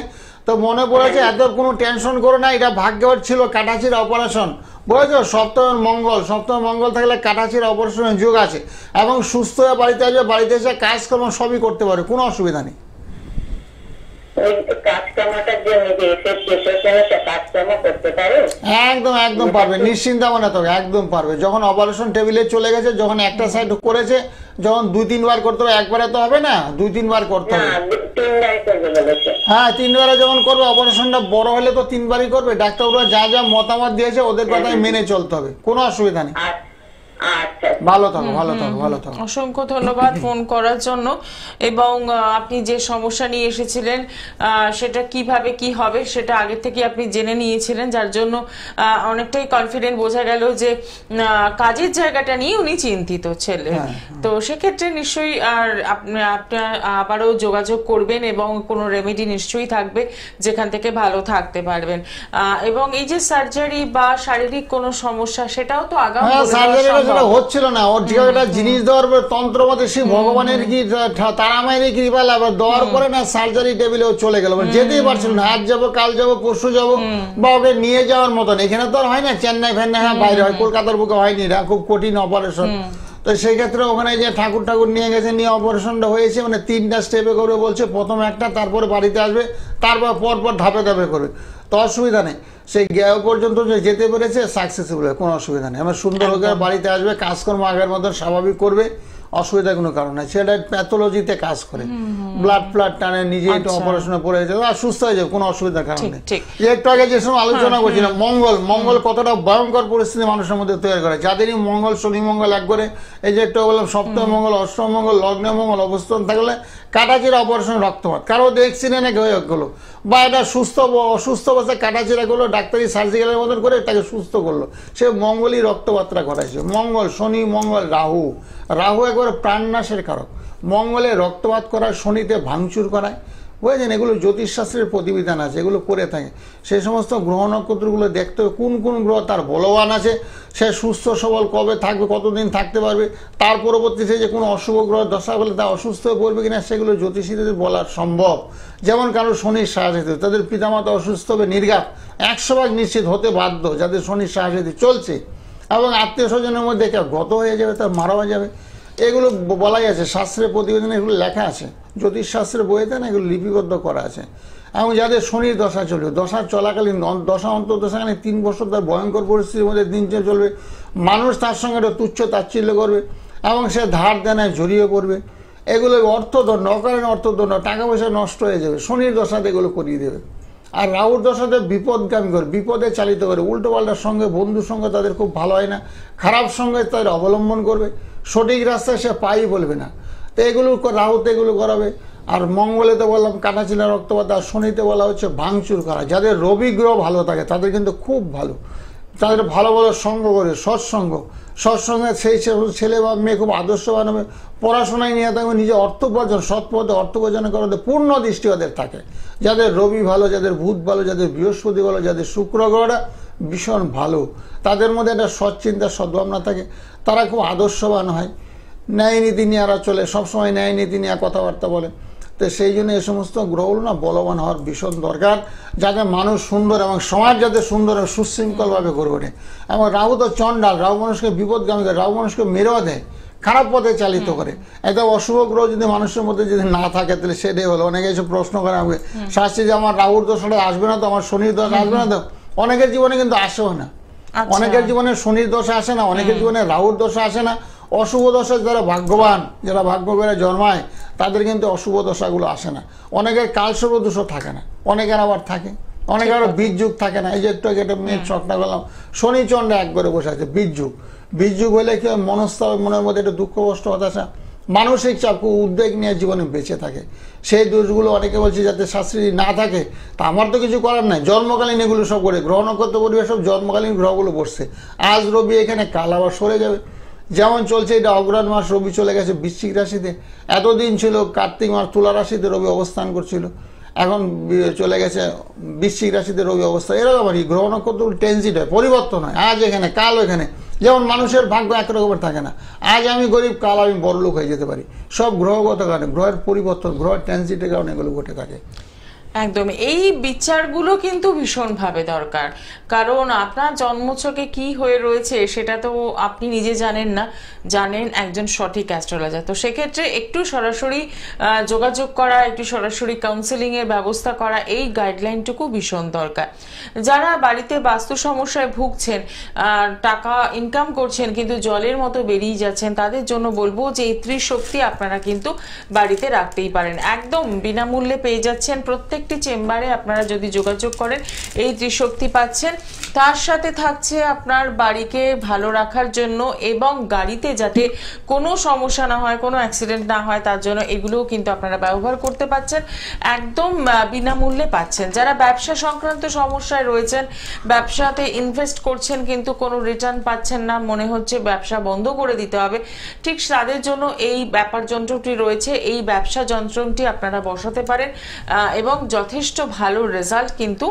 S2: তো মনে পড়েছে এত কোনো টেনশন করো না, এটা ভাগ্যের ছিল কাটাচির অপারেশন, বুঝেছো? সপ্তাহে মঙ্গল থাকলে কাটাচির অপারেশনের যোগ আছে, এবং সুস্থ হয়ে বাড়িতে আসবে, বাড়িতে এসে কাজকর্ম সবই করতে পারবে, কোনো অসুবিধা নেই। একদম একদম পারবে, নিশ্চিন্তা মনে থাকবে, একদম পারবে। যখন অপারেশন টেবিলে চলে গেছে, যখন একটা সাইড করেছে, যখন 2-3 বার করতে হবে, একবারে তো হবে না, 2-3 বার করতে হবে। হ্যাঁ 3 বারে যখন করবে, অপারেশনটা বড় হলে তো 3 বারই করবে। ডাক্তাররা যা যা মতামত দিয়েছে ওদের কথাই মেনে চলতে হবে, কোনো অসুবিধা নেই। ভালো থাকো, ভালো থাকো, ভালো থাকো।
S1: অসংখ্য ধন্যবাদ ফোন করার জন্য। এবং আপনি যে সমস্যা নিয়ে এসেছিলেন সেটা কিভাবে কি হবে সেটা আগে থেকে আপনি জেনে নিয়েছিলেন, যার জন্য অনেকটাই কনফিডেন্ট বোঝা গেল যে কাজের জায়গাটা নিয়ে উনি চিন্তিত ছেলে। তো সেক্ষেত্রে নিশ্চয়ই আর আপনার আবারও যোগাযোগ করবেন এবং কোনো রেমেডি নিশ্চয়ই থাকবে যেখান থেকে ভালো থাকতে পারবেন। এবং এই যে সার্জারি বা শারীরিক কোনো সমস্যা, সেটাও তো আগাম
S2: হচ্ছিল না, ওর যে একটা জিনিস দেওয়ার তন্ত্র মতে সে ভগবানের কি তারামায়ের কৃপা লাভ দেওয়ার পরে না সার্জারি টেবিলে ও চলে গেল, যেতেই পারছিল না। আজ যাবো, কাল যাবো, পরশু যাবো, বা ওকে নিয়ে যাওয়ার মতন। এখানে তো আর হয় না, চেন্নাই ফেন্নাই বাইরে হয়, কলকাতার বুকে হয়নি, এটা খুব কঠিন অপারেশন। তো সেই ক্ষেত্রে ওখানে যে ঠাকুর নিয়ে গেছে, নিয়ে অপারেশনটা হয়েছে, মানে 3টা স্টেপে করবে বলছে, প্রথম একটা, তারপরে বাড়িতে আসবে, তারপর পরপর ধাপে ধাপে করবে, তো অসুবিধা নেই। সেই গ্যাও পর্যন্ত যেতে পেরেছে সাকসেসফুল, কোনো অসুবিধা নেই। আমার সুন্দর হয়ে বাড়িতে আসবে, কাজকর্ম আগের মতন স্বাভাবিক করবে, অসুবিধা কোনো কারণ নাই। সেটা প্যাথোলজিতে কাজ করে, ব্লাড ফ্লাড টানে, নিজে একটু অপারেশনে পড়ে যেতে আর সুস্থ হয়ে যাবে, কোনো অসুবিধার কারণ নেই। একটু আগে যে সময় আলোচনা করছিলাম মঙ্গল কতটা ভয়ঙ্কর পরিস্থিতি মানুষের মধ্যে তৈরি করে, যাদেরই মঙ্গল শনি মঙ্গল এক করে, এই যে একটু বললাম সপ্তম মঙ্গল, অষ্টম মঙ্গল, লগ্নে মঙ্গল অবস্থান থাকলে কাটাচিরা অপারেশন, রক্তপাত, কারো অ্যাক্সিডেন্টে হয়ে গেলো, বা এটা অসুস্থ অবস্থায় কাটাচিরা করলো, ডাক্তারি সার্জিক্যালের মতন করে তাকে সুস্থ করলো, সে মঙ্গলই রক্তপাতটা ঘটাইছে। মঙ্গল, শনি, মঙ্গল, রাহু একবারে প্রাণনাশের কারক। মঙ্গলে রক্তপাত করায়, শনিতে ভাঙচুর করায়, বুঝেছেন? এগুলো জ্যোতিষশাস্ত্রের প্রতিবিধান আছে, এগুলো করে থাকে। সেই সমস্ত গ্রহ নক্ষত্রগুলো দেখতে হবে কোন কোন গ্রহ তার বলবান আছে, সে সুস্থ সবল কবে থাকবে, কতদিন থাকতে পারবে, তার পরবর্তীতে যে কোনো অশুভ গ্রহ দশা বলে তা অসুস্থ হয়ে পড়বে কিনা, সেগুলো জ্যোতিষীদের বলা সম্ভব। যেমন কারো শনির সাহায্যে তাদের পিতামাতা অসুস্থ হবে, নির্ঘাত 100% নিশ্চিত হতে বাধ্য, যাদের শনির সাহায্যে চলছে, এবং আত্মীয় স্বজনের মধ্যে কেউ গত হয়ে যাবে, তার মারাও যাবে, এগুলো বলাই আছে শাস্ত্রের প্রতিবেদনে, এগুলো লেখা আছে জ্যোতিষশাস্ত্রের বইতে না, এগুলো লিপিবদ্ধ করা আছে। এবং যাদের শনির দশা চলবে, দশা চলাকালীন, দশা অন্তর্দশাকালীন 3 বছর তার ভয়ঙ্কর পরিস্থিতির মধ্যে দিন চলবে, মানুষ তার সঙ্গে একটা তুচ্ছ তাচ্ছিল্য করবে, এবং সে ধার দেনায় জড়িয়ে পড়বে, এগুলো অর্থদণ্ড, অকারণে অর্থদণ্ড, টাকা পয়সা নষ্ট হয়ে যাবে, শনির দশাতে এগুলো করিয়ে দেবে। আর রাহুর দশাতে বিপদগামী করে, বিপদে চালিত করে, উল্টো পাল্টার সঙ্গে, বন্ধুর সঙ্গে তাদের খুব ভালো হয় না, খারাপ সঙ্গে তাদের অবলম্বন করবে, সঠিক রাস্তায় সে পাই বলবে না। তো এগুলো রাহুতে এগুলো করাবে। আর মঙ্গলে তো বললাম কাটাচিলা রক্তপাত, আর শনিতে বলা হচ্ছে ভাঙচুর করা। যাদের রবি গ্রহ ভালো থাকে তাদের কিন্তু খুব ভালো, তাদের ভালো ভালো সঙ্গ করে, সৎসঙ্গে সেই ছেলে বা মেয়ে খুব আদর্শবান হবে, পড়াশোনায় নিয়ে থাকবে, নিজে অর্থ উপার্জন, সৎ পথে অর্থ উপার্জন করাতে পূর্ণ দৃষ্টি ওদের থাকে। যাদের রবি ভালো, যাদের বুধ ভালো, যাদের বৃহস্পতি ভালো, যাদের শুক্র গ্রহটা ভীষণ ভালো, তাদের মধ্যে একটা সৎ চিন্তা, সদ্ভাবনা থাকে, তারা খুব আদর্শবান হয়, ন্যায় নীতি নিয়ে এরা চলে, সবসময় ন্যায় নীতি নিয়ে কথাবার্তা বলে। তো সেই জন্য এই সমস্ত গ্রহগুলো না বলবান হওয়ার ভীষণ দরকার, যাতে মানুষ সুন্দর এবং সমাজ যাতে সুন্দর এবং সুশৃঙ্খলভাবে গড়ে ওঠে। এবং রাহু তো চণ্ডাল, রাহু মানুষকে বিপদগামী করে, রাহু মানুষকে মেরেও দেয়, খারাপ পথে চালিত করে। একটা অশুভ গ্রহ যদি মানুষের মধ্যে যদি না থাকে তাহলে সেটাই হলো। অনেকে এসে প্রশ্ন করে আমাকে, শাস্ত্রী যে আমার রাহুর দোষটা আসবে না তো, আমার শনির দোষ আসবে না তো? অনেকের জীবনে কিন্তু আসেও না, অনেকের জীবনে শনির দোষ আসে না, অনেকের জীবনে রাহুর দোষ আসে না। অশুভ দশা যারা ভাগ্যবান, যারা ভাগ্য করে জন্মায়, তাদের কিন্তু অশুভ দশাগুলো আসে না। অনেকের কালসর্প দোষও থাকে না, অনেকের আবার থাকে, অনেকের আবার বীজ যুগ থাকে না। এই যে একটু আগে একটা মেয়ের চটনা করলাম, শনি চন্ডা এক করে বসে আছে, বীজ যুগ হলে কি মনস্তাব, মনের মধ্যে একটু দুঃখ কষ্ট হতাশা, মানসিক চাপ, খুব উদ্বেগ নিয়ে জীবনে বেঁচে থাকে। সেই দোষগুলো অনেকে বলছে যাতে শাস্ত্রী না থাকে, তা আমার তো কিছু করার নাই, জন্মকালীন এগুলো সব করে, গ্রহ নক্ষত্র পরিবেশ সব জন্মকালীন গ্রহগুলো বসছে। আজ রবি এখানে, কাল আবার সরে যাবে। যেমন চলছে এটা অগ্রহায়ণ মাস, রবি চলে গেছে বৃশ্চিক রাশিতে, এতদিন ছিল কার্তিক মাস তুলা রাশিতে রবি অবস্থান করছিল, এখন চলে গেছে বৃশ্চিক রাশিতে রবি অবস্থা। এরকম আর কি, গ্রহ নক্ষত্র ট্রানজিট হয়, পরিবর্তন হয়, আজ এখানে কাল ওখানে। যেমন মানুষের ভাগ্য একরকমের থাকে না, আজ আমি গরিব কাল আমি বড়লোক হয়ে যেতে পারি, সব গ্রহগত কারণে, গ্রহের পরিবর্তন, গ্রহের ট্রানজিটের কারণে এগুলো ঘটে থাকে।
S1: একদম, এই বিচারগুলো কিন্তু ভীষণভাবে দরকার, কারণ আপনার জন্মছকে কি হয়ে রয়েছে সেটা তো আপনি নিজে জানেন না, জানেন একজন সঠিক অ্যাস্ট্রোলজার। তো সেক্ষেত্রে একটু সরাসরি যোগাযোগ করা, একটু সরাসরি কাউন্সেলিং এর ব্যবস্থা করা, এই গাইডলাইনটুকু ভীষণ দরকার। যারা বাড়িতে বাস্তু সমস্যায় ভুগছেন, টাকা ইনকাম করছেন কিন্তু জলের মতো বেরিয়ে যাচ্ছেন, তাদের জন্য বলবো যে এই ত্রিশক্তি আপনারা কিন্তু বাড়িতে রাখতেই পারেন, একদম বিনামূল্যে পেয়ে যাচ্ছেন। প্রত্যেকটি চেম্বারে আপনারা যদি যোগাযোগ করেন এই ত্রিশক্তি পাচ্ছেন। তার সাথে থাকছে আপনার বাড়িকে ভালো রাখার জন্য এবং গাড়িতে যাতে কোনো সমস্যা না হয়, কোনো অ্যাক্সিডেন্ট না হয়, তার জন্য এগুলোও কিন্তু আপনারা ব্যবহার করতে পারছেন, একদম বিনামূল্যে পাচ্ছেন। যারা ব্যবসা সংক্রান্ত সমস্যায় রয়েছেন, ব্যবসাতে ইনভেস্ট করছেন কিন্তু কোনো রিটার্ন পাচ্ছেন না, মনে হচ্ছে ব্যবসা বন্ধ করে দিতে হবে, ঠিক তাদের জন্য এই ব্যাপার যন্ত্রটি রয়েছে। এই ব্যবসা যন্ত্রটি আপনারা বসাতে পারেন এবং যথেষ্ট ভালো রেজাল্ট কিন্তু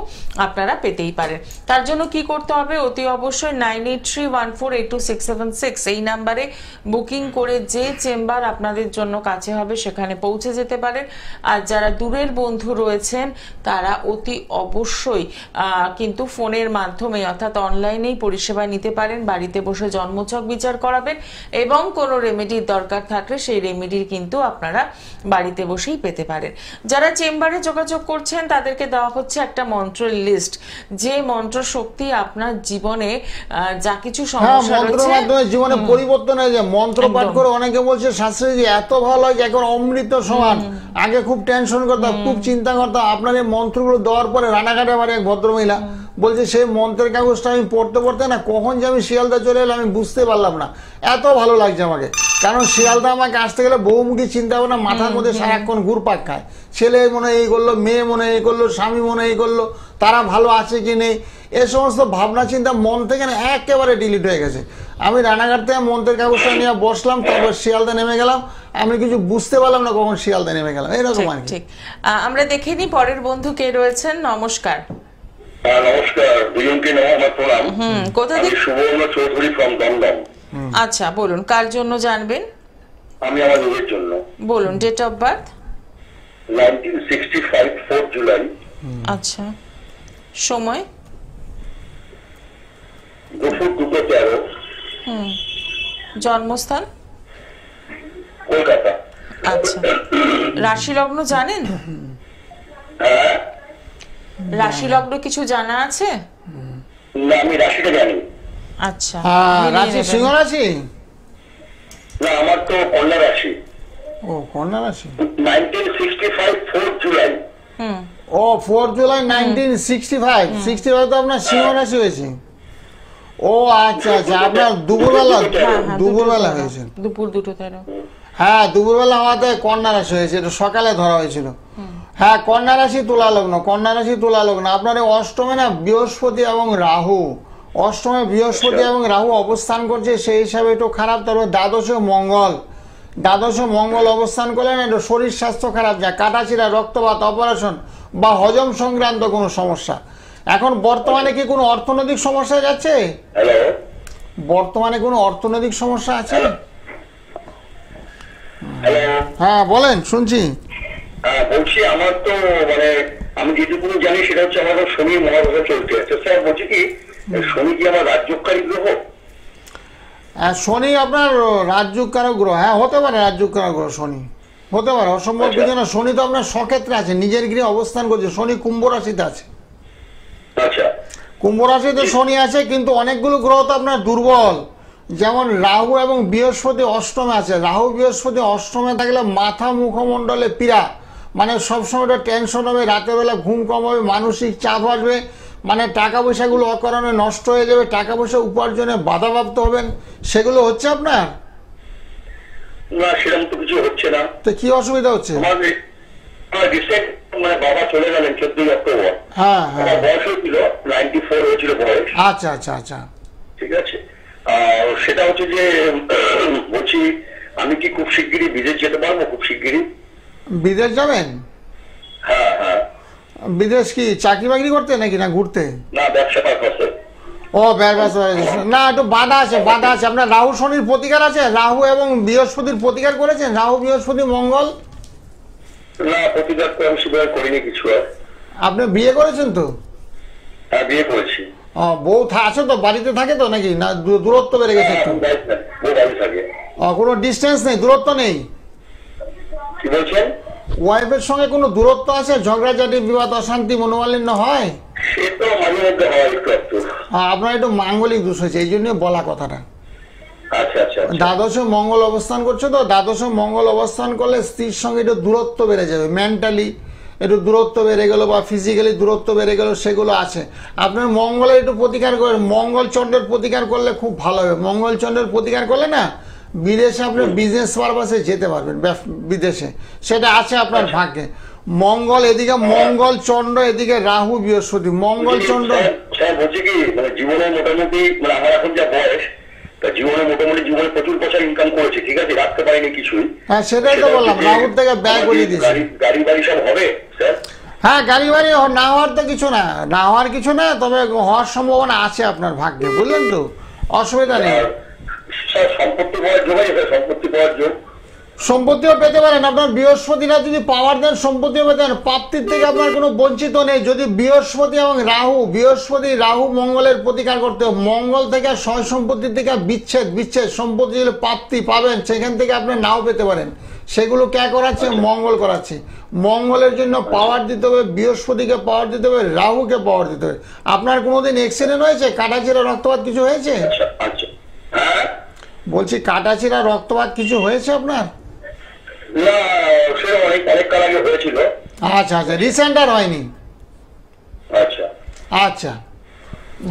S1: আপনারা পেতেই পারেন। তার জন্য কি করতে হবে, অতি অবশ্যই 9831482676 এই নাম্বারে বুকিং করে যে চেম্বার আপনাদের জন্য কাছে হবে সেখানে পৌঁছে যেতে পারেন। আর যারা দূরের বন্ধু রয়েছেন তারা অতি অবশ্যই কিন্তু ফোনের মাধ্যমে অর্থাৎ অনলাইনেই পরিষেবা নিতে পারেন, বাড়িতে বসে জন্মছক বিচার করাবেন এবং কোনো রেমেডির দরকার থাকলে সেই রেমেডির কিন্তু আপনারা বাড়িতে বসেই পেতে পারেন। যারা চেম্বারে যোগাযোগ করছেন তাদেরকে দেওয়া হচ্ছে একটা মন্ত্রের লিস্ট, যে মন্ত্র শক্তি আপনার জীবনে যা কিছু সমস্যা রয়েছে
S2: মাধ্যমে জীবনে পরিবর্তন হয়ে যায়। মন্ত্র পাঠ করে অনেকে বলছে শাস্ত্রী যে এত ভালো হয় এখন অমৃত সমান, আগে খুব টেনশন করতাম, খুব চিন্তা করতাম, আপনার এই মন্ত্রগুলো দেওয়ার পরে রানাঘাটে আমার এক ভদ্রমহিলা বলছে সেই মন্ত্রের কাগজটা আমি পড়তে পড়তে না কখন যে আমি শিয়ালদা চলে এলাম আমি বুঝতে পারলাম না, এত ভালো লাগছে আমাকে। কারণ শিয়ালদা আমাকে আসতে গেলে বহুমুখী চিন্তা ভাবনা মাথার মধ্যে সারাক্ষণ ঘুরপাক খায়, ছেলে মনে এই করলো, মেয়ে মনে এই করলো, স্বামী মনে এই করলো, তারা ভালো আছে কি নেই, এ সমস্ত ভাবনা চিন্তা মন থেকে না একেবারে ডিলিট হয়ে গেছে। আমি রানাঘাট থেকে মন্ত্রের কাগজটা নিয়ে বসলাম, তারপর শিয়ালদা নেমে গেলাম, আমি কিছু বুঝতে পারলাম না কখন শিয়ালদা নেমে গেলাম, এরকম আর কি।
S1: ঠিক, আমরা দেখে নিই পরের বন্ধু কে রয়েছেন। নমস্কার।
S3: নমস্কার, দুজনকে আমার প্রণাম।
S1: কোথা থেকে?
S3: সুবর্ণ চৌধুরী ফ্রম দমদম।
S1: আচ্ছা বলুন, কার জন্য জানবেন?
S3: আমি আমার নিজের জন্য।
S1: বলুন, ডেট অফ বার্থ?
S3: 1965 4 জুলাই।
S1: আচ্ছা, সময়?
S3: দুপুর 2:13।
S1: জন্মস্থান?
S3: কলকাতা।
S1: আচ্ছা, রাশি লগ্ন জানেন?
S3: হ্যাঁ।
S1: রাশি লগ্ন কিছু জানা আছে?
S3: না, আমি রাশিটা জানি।
S1: আচ্ছা,
S2: রাশি সিংহ রাশি?
S3: না, আমার তো কন্যা রাশি।
S2: ও কন্যা রাশি।
S3: 1965 4 জুলাই।
S2: ও 4 জুলাই 1965 তো আপনার সিংহ রাশি হয়েছে। ও আচ্ছা আচ্ছা, আপনার দুপুরবেলা হয়েছে।
S1: দুপুর 2:13।
S2: হ্যাঁ, দুপুরবেলা হওয়াতে কন্যা রাশি হয়েছে, এটা সকালে ধরা হয়েছিল। হ্যাঁ, কন্যা রাশি তুলা লগ্ন, কন্যা রাশি তুলা লগ্ন। আপনার অষ্টমে না বৃহস্পতি এবং রাহু, অষ্টমে বৃহস্পতি এবং রাহু অবস্থান করছে, সেই হিসাবে একটু খারাপ। তারপর দ্বাদশে মঙ্গল অবস্থান করলেন, একটু শরীর স্বাস্থ্য খারাপ যায়, কাটাছিড়া, রক্তপাত, অপারেশন বা হজম সংক্রান্ত কোনো সমস্যা। এখন বর্তমানে কি কোনো অর্থনৈতিক সমস্যা যাচ্ছে? বর্তমানে কোনো অর্থনৈতিক সমস্যা আছে? হ্যাঁ বলেন, শুনছি।
S3: বলছি আমার তো মানে আমি যেটুকু জানি সেটা হচ্ছে আমার শনি মহাদশা চলতে আছে। স্যার বলছি কি, শনি কি আমার রাজ্যকারী গ্রহ?
S2: শনি আপনার রাজ্যকারক গ্রহ? হ্যাঁ, হতে পারে রাজ্যকারক গ্রহ, শনি হতে পারে, অসম্ভব কিছু না। শনি তো আপনার সক্ষেত্রে আছে, নিজের গৃহে অবস্থান করছে, শনি কুম্ভ রাশিতে আছে।
S3: আচ্ছা,
S2: কুম্ভ রাশিতে শনি আছে, কিন্তু অনেকগুলো গ্রহ তো আপনার দুর্বল, যেমন রাহু এবং বৃহস্পতি অষ্টমে আছে। রাহু বৃহস্পতি অষ্টমে থাকলে মাথা মুখমণ্ডলে পীড়া, মানে সবসময় টেনশন হবে, রাতের বেলা ঘুম কম হবে, মানসিক চাপ আসবে, মানে টাকা পয়সাগুলো অকারণে নষ্ট হয়ে যাবে, টাকা পয়সা উপার্জনে বাধাপ্রাপ্ত হবেন, সেগুলো হচ্ছে আপনার?
S3: না সেরকম তো কিছু হচ্ছে না।
S2: তো কি অসুবিধা হচ্ছে?
S3: আমার রিসেন্ট মানে বাবা চলে গেলেন 14 অক্টোবর।
S2: হ্যাঁ হ্যাঁ,
S3: আমার বয়স হয়েছিল 94 হয়েছিল বয়স।
S2: আচ্ছা আচ্ছা আচ্ছা।
S3: ঠিক আছে, সেটা হচ্ছে যে বলছি আমি কি খুব শিগগিরই বিদেশ যেতে পারবো? খুব শিগগিরই
S2: বিদেশ যাবেন?
S3: হ্যাঁ হ্যাঁ।
S2: বিদেশ কি চাকরি বাকরি করতে নাকি না ঘুরতে?
S3: না ব্যবসা পারপাসে।
S2: ও না, একটু বাধা আছে, বাধা আছে। আপনার রাহু শনির প্রতিকার আছে, রাহু এবং বৃহস্পতির প্রতিকার করেছেন? রাহু বৃহস্পতি মঙ্গল
S3: না প্রতিকার তো আমি সেভাবে করিনি কিছু। আর
S2: আপনি বিয়ে করেছেন তো?
S3: হ্যাঁ বিয়ে করেছি।
S2: ও বউ আছে তো, বাড়িতে থাকে তো নাকি না দূরত্ব বেড়ে গেছে একটু?
S3: বাড়ি থাকে।
S2: কোনো ডিস্টেন্স নেই, দূরত্ব নেই?
S3: কি বলছেন?
S2: ওয়াইফের সঙ্গে কোনো দূরত্ব আছে, ঝগড়াঝাটি বিবাদ অশান্তি মনোমালিন্য হয়?
S3: সে তো মাঝে মধ্যে হয় একটু একটু।
S2: আপনার একটু মাঙ্গলিক দোষ হয়েছে, এই জন্য বলা কথাটা।
S3: আচ্ছা আচ্ছা।
S2: দ্বাদশে মঙ্গল অবস্থান করছে তো, দ্বাদশে মঙ্গল অবস্থান করলে স্ত্রীর সঙ্গে একটু দূরত্ব বেড়ে যাবে, মেন্টালি একটু দূরত্ব বেড়ে গেল বা ফিজিক্যালি দূরত্ব বেড়ে গেল, সেগুলো আছে। আপনার মঙ্গলের একটু প্রতিকার করেন, মঙ্গল চন্দ্রের প্রতিকার করলে খুব ভালো হবে। মঙ্গল চন্দ্রের প্রতিকার করলে না বিদেশে আপনি বিজনেস পারপাসে যেতে পারবেন, বিদেশে সেটা আছে আপনার ভাগ্যে। মঙ্গল এদিকে, মঙ্গল চন্দ্র এদিকে, রাহু বৃহস্পতি, মঙ্গল চন্দ্র।
S3: বলছি কি মানে জীবনে মোটামুটি মানে আমার এখন যা বয়স, জীবনে মোটামুটি জীবনে প্রচুর পয়সা ইনকাম করেছে, ঠিক আছে, রাখতে পারিনি কিছুই।
S2: হ্যাঁ সেটাই তো বললাম, রাহুর থেকে ব্যয় করে দিয়েছি।
S3: গাড়ি বাড়ি সব হবে স্যার?
S2: হ্যাঁ গাড়ি বাড়ি না হওয়ার তো কিছু না, না হওয়ার কিছু না, তবে হওয়ার সম্ভাবনা আছে আপনার ভাগ্যে, বুঝলেন তো, অসুবিধা নেই।
S3: সম্পত্তি পাওয়ার যোগ আছে? সম্পত্তি পাওয়ার যোগ?
S2: সম্পত্তিও পেতে পারেন, আপনার বৃহস্পতিরা যদি পাওয়ার দেন সম্পত্তিও পেতে পারেন, প্রাপ্তির থেকে আপনার কোনো বঞ্চিত নেই। যদি বৃহস্পতি এবং রাহু, বৃহস্পতি রাহু মঙ্গলের প্রতিকার করতে হবে। মঙ্গল থেকে সয় সম্পত্তির থেকে বিচ্ছেদ সম্পত্তি যদি প্রাপ্তি পাবেন সেখান থেকে আপনি নাও পেতে পারেন, সেগুলো কে করাচ্ছে? মঙ্গল করাচ্ছে। মঙ্গলের জন্য পাওয়ার দিতে হবে, বৃহস্পতিকে পাওয়ার দিতে হবে, রাহুকে পাওয়ার দিতে হবে। আপনার কোনোদিন অ্যাক্সিডেন্ট হয়েছে? কাটাছিড়া রক্তপাত কিছু হয়েছে? বলছি কাটাছিড়া রক্তপাত কিছু হয়েছে আপনার?
S3: না সে অনেক কাল আগে হয়েছিল।
S2: আচ্ছা আচ্ছা, রিসেন্ট আর হয়নি?
S3: আচ্ছা
S2: আচ্ছা,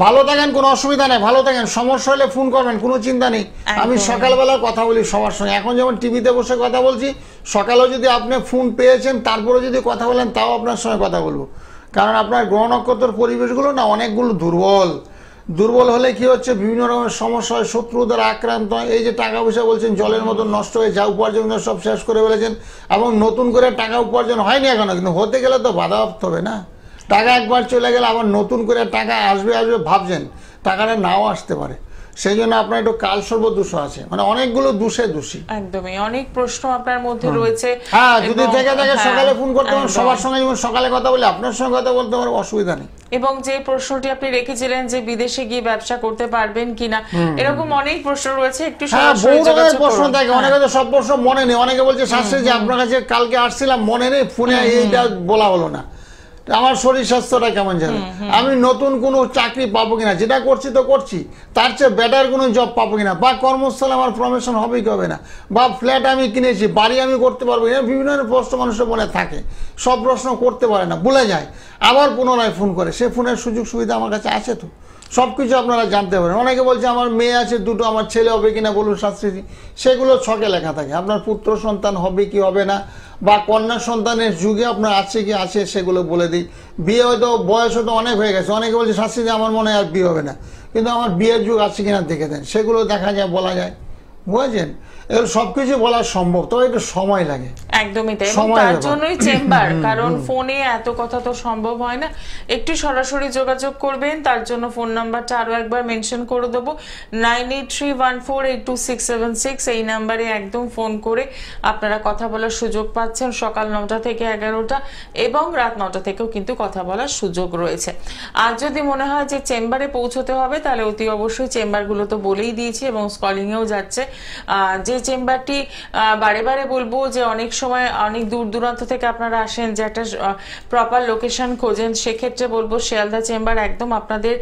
S2: ভালো থাকেন, কোনো অসুবিধা নেই, ভালো থাকেন। সমস্যা হলে ফোন করবেন, কোনো চিন্তা নেই। আমি সকালবেলা কথা বলি সবার সঙ্গে, এখন যেমন টিভিতে বসে কথা বলছি, সকালেও যদি আপনি ফোন পেয়েছেন তারপরে যদি কথা বলেন তাও আপনার সঙ্গে কথা বলবো। কারণ আপনার গ্রহ নক্ষত্রের পরিবেশগুলো না অনেকগুলো দুর্বল হলে কি হচ্ছে, বিভিন্ন রকমের সমস্যা হয়, শত্রু দ্বারা আক্রান্ত হয়। এই যে টাকা পয়সা বলছেন জলের মতো নষ্ট হয়ে যা উপার্জন সব শেষ করে ফেলেছেন, এবং নতুন করে টাকা উপার্জন হয়নি এখনো, কিন্তু হতে গেলে তো বাধাপ্রাপ্ত হবে না। টাকা একবার চলে গেলে আবার নতুন করে টাকা আসবে ভাবছেন, টাকাটা নাও আসতে পারে। সেই জন্য আপনার একটু কালসর্প দোষ আছে, মানে অনেকগুলো দোষী।
S1: একদমই অনেক প্রশ্ন আপনার মধ্যে রয়েছে।
S2: হ্যাঁ যদি থেকে সকালে ফোন করতে পারেন, সবার সঙ্গে যেমন সকালে কথা বলি আপনার সঙ্গে কথা বলতে পারবো, অসুবিধা নেই।
S1: এবং যে প্রশ্নটি আপনি রেখেছিলেন যে বিদেশে গিয়ে ব্যবসা করতে পারবেন কিনা, এরকম অনেক প্রশ্ন রয়েছে, একটু
S2: প্রশ্ন থাকে, অনেকে তো সব প্রশ্ন মনে নেই। অনেকে বলছে শাস্ত্রী যে আপনার কাছে কালকে আসছিলাম মনে নেই, ফোনে এইটা বলা হলো না, আমার শরীর স্বাস্থ্যটা কেমন যাবে, আমি নতুন কোনো চাকরি পাবো কিনা, যেটা করছি তো করছি তার চেয়ে বেটার কোনো জব পাবো কিনা, বা কর্মস্থলে আমার প্রমোশন হবে কি হবে না, বা ফ্ল্যাট আমি কিনেছি বাড়ি আমি করতে পারবো কিনা, বিভিন্ন প্রশ্ন মানুষের মনে থাকে। সব প্রশ্ন করতে পারে না, ভুলে যায়, আবার পুনরায় ফোন করে। সে ফোনের সুযোগ সুবিধা আমার কাছে আছে তো, সব কিছু আপনারা জানতে পারেন। অনেকে বলছে আমার মেয়ে আছে দুটো, আমার ছেলে হবে কিনা বলুন শাস্ত্রীজি, সেগুলো ছকে লেখা থাকে। আপনার পুত্র সন্তান হবে কি হবে না, বা কন্যা সন্তানের যুগে আপনার আছে কি আছে, সেগুলো বলে দিই। বিয়ে হয়তো বয়স হয়তো অনেক হয়ে গেছে, অনেকে বলছে শাস্ত্রীজি আমার মনে হয় আর বিয়ে হবে না, কিন্তু আমার বিয়ের যুগ আছে কিনা দেখে দেন, সেগুলো দেখা যায়, বলা যায়, বুঝেছেন। এগুলো সবকিছু বলা সম্ভব, তবে একটু সময় লাগে।
S1: একদমই তাই, তার জন্যই চেম্বার, কারণ ফোনে এত কথা তো সম্ভব হয় না। একটু সরাসরি যোগাযোগ করবেন, তার জন্য ফোন নাম্বারটা আরো একবার মেনশন করে দেবো, 9831482676। এই নাম্বারে একদম ফোন করে আপনারা কথা বলার সুযোগ পাচ্ছেন, সকাল 9টা থেকে 11টা এবং রাত 9টা থেকেও কিন্তু কথা বলার সুযোগ রয়েছে। আর যদি মনে হয় যে চেম্বারে পৌঁছতে হবে, তাহলে অতি অবশ্যই চেম্বারগুলো তো বলেই দিয়েছি এবং স্কলিংয়েও যাচ্ছে। যে চেম্বারটি বারে বারে বলবো যে অনেক সময় অনেক দূর দূরান্ত থেকে আপনারা আসেন, যে একটা প্রপার লোকেশন খোঁজেন, সেক্ষেত্রে বলবো শিয়ালদা চেম্বার একদম আপনাদের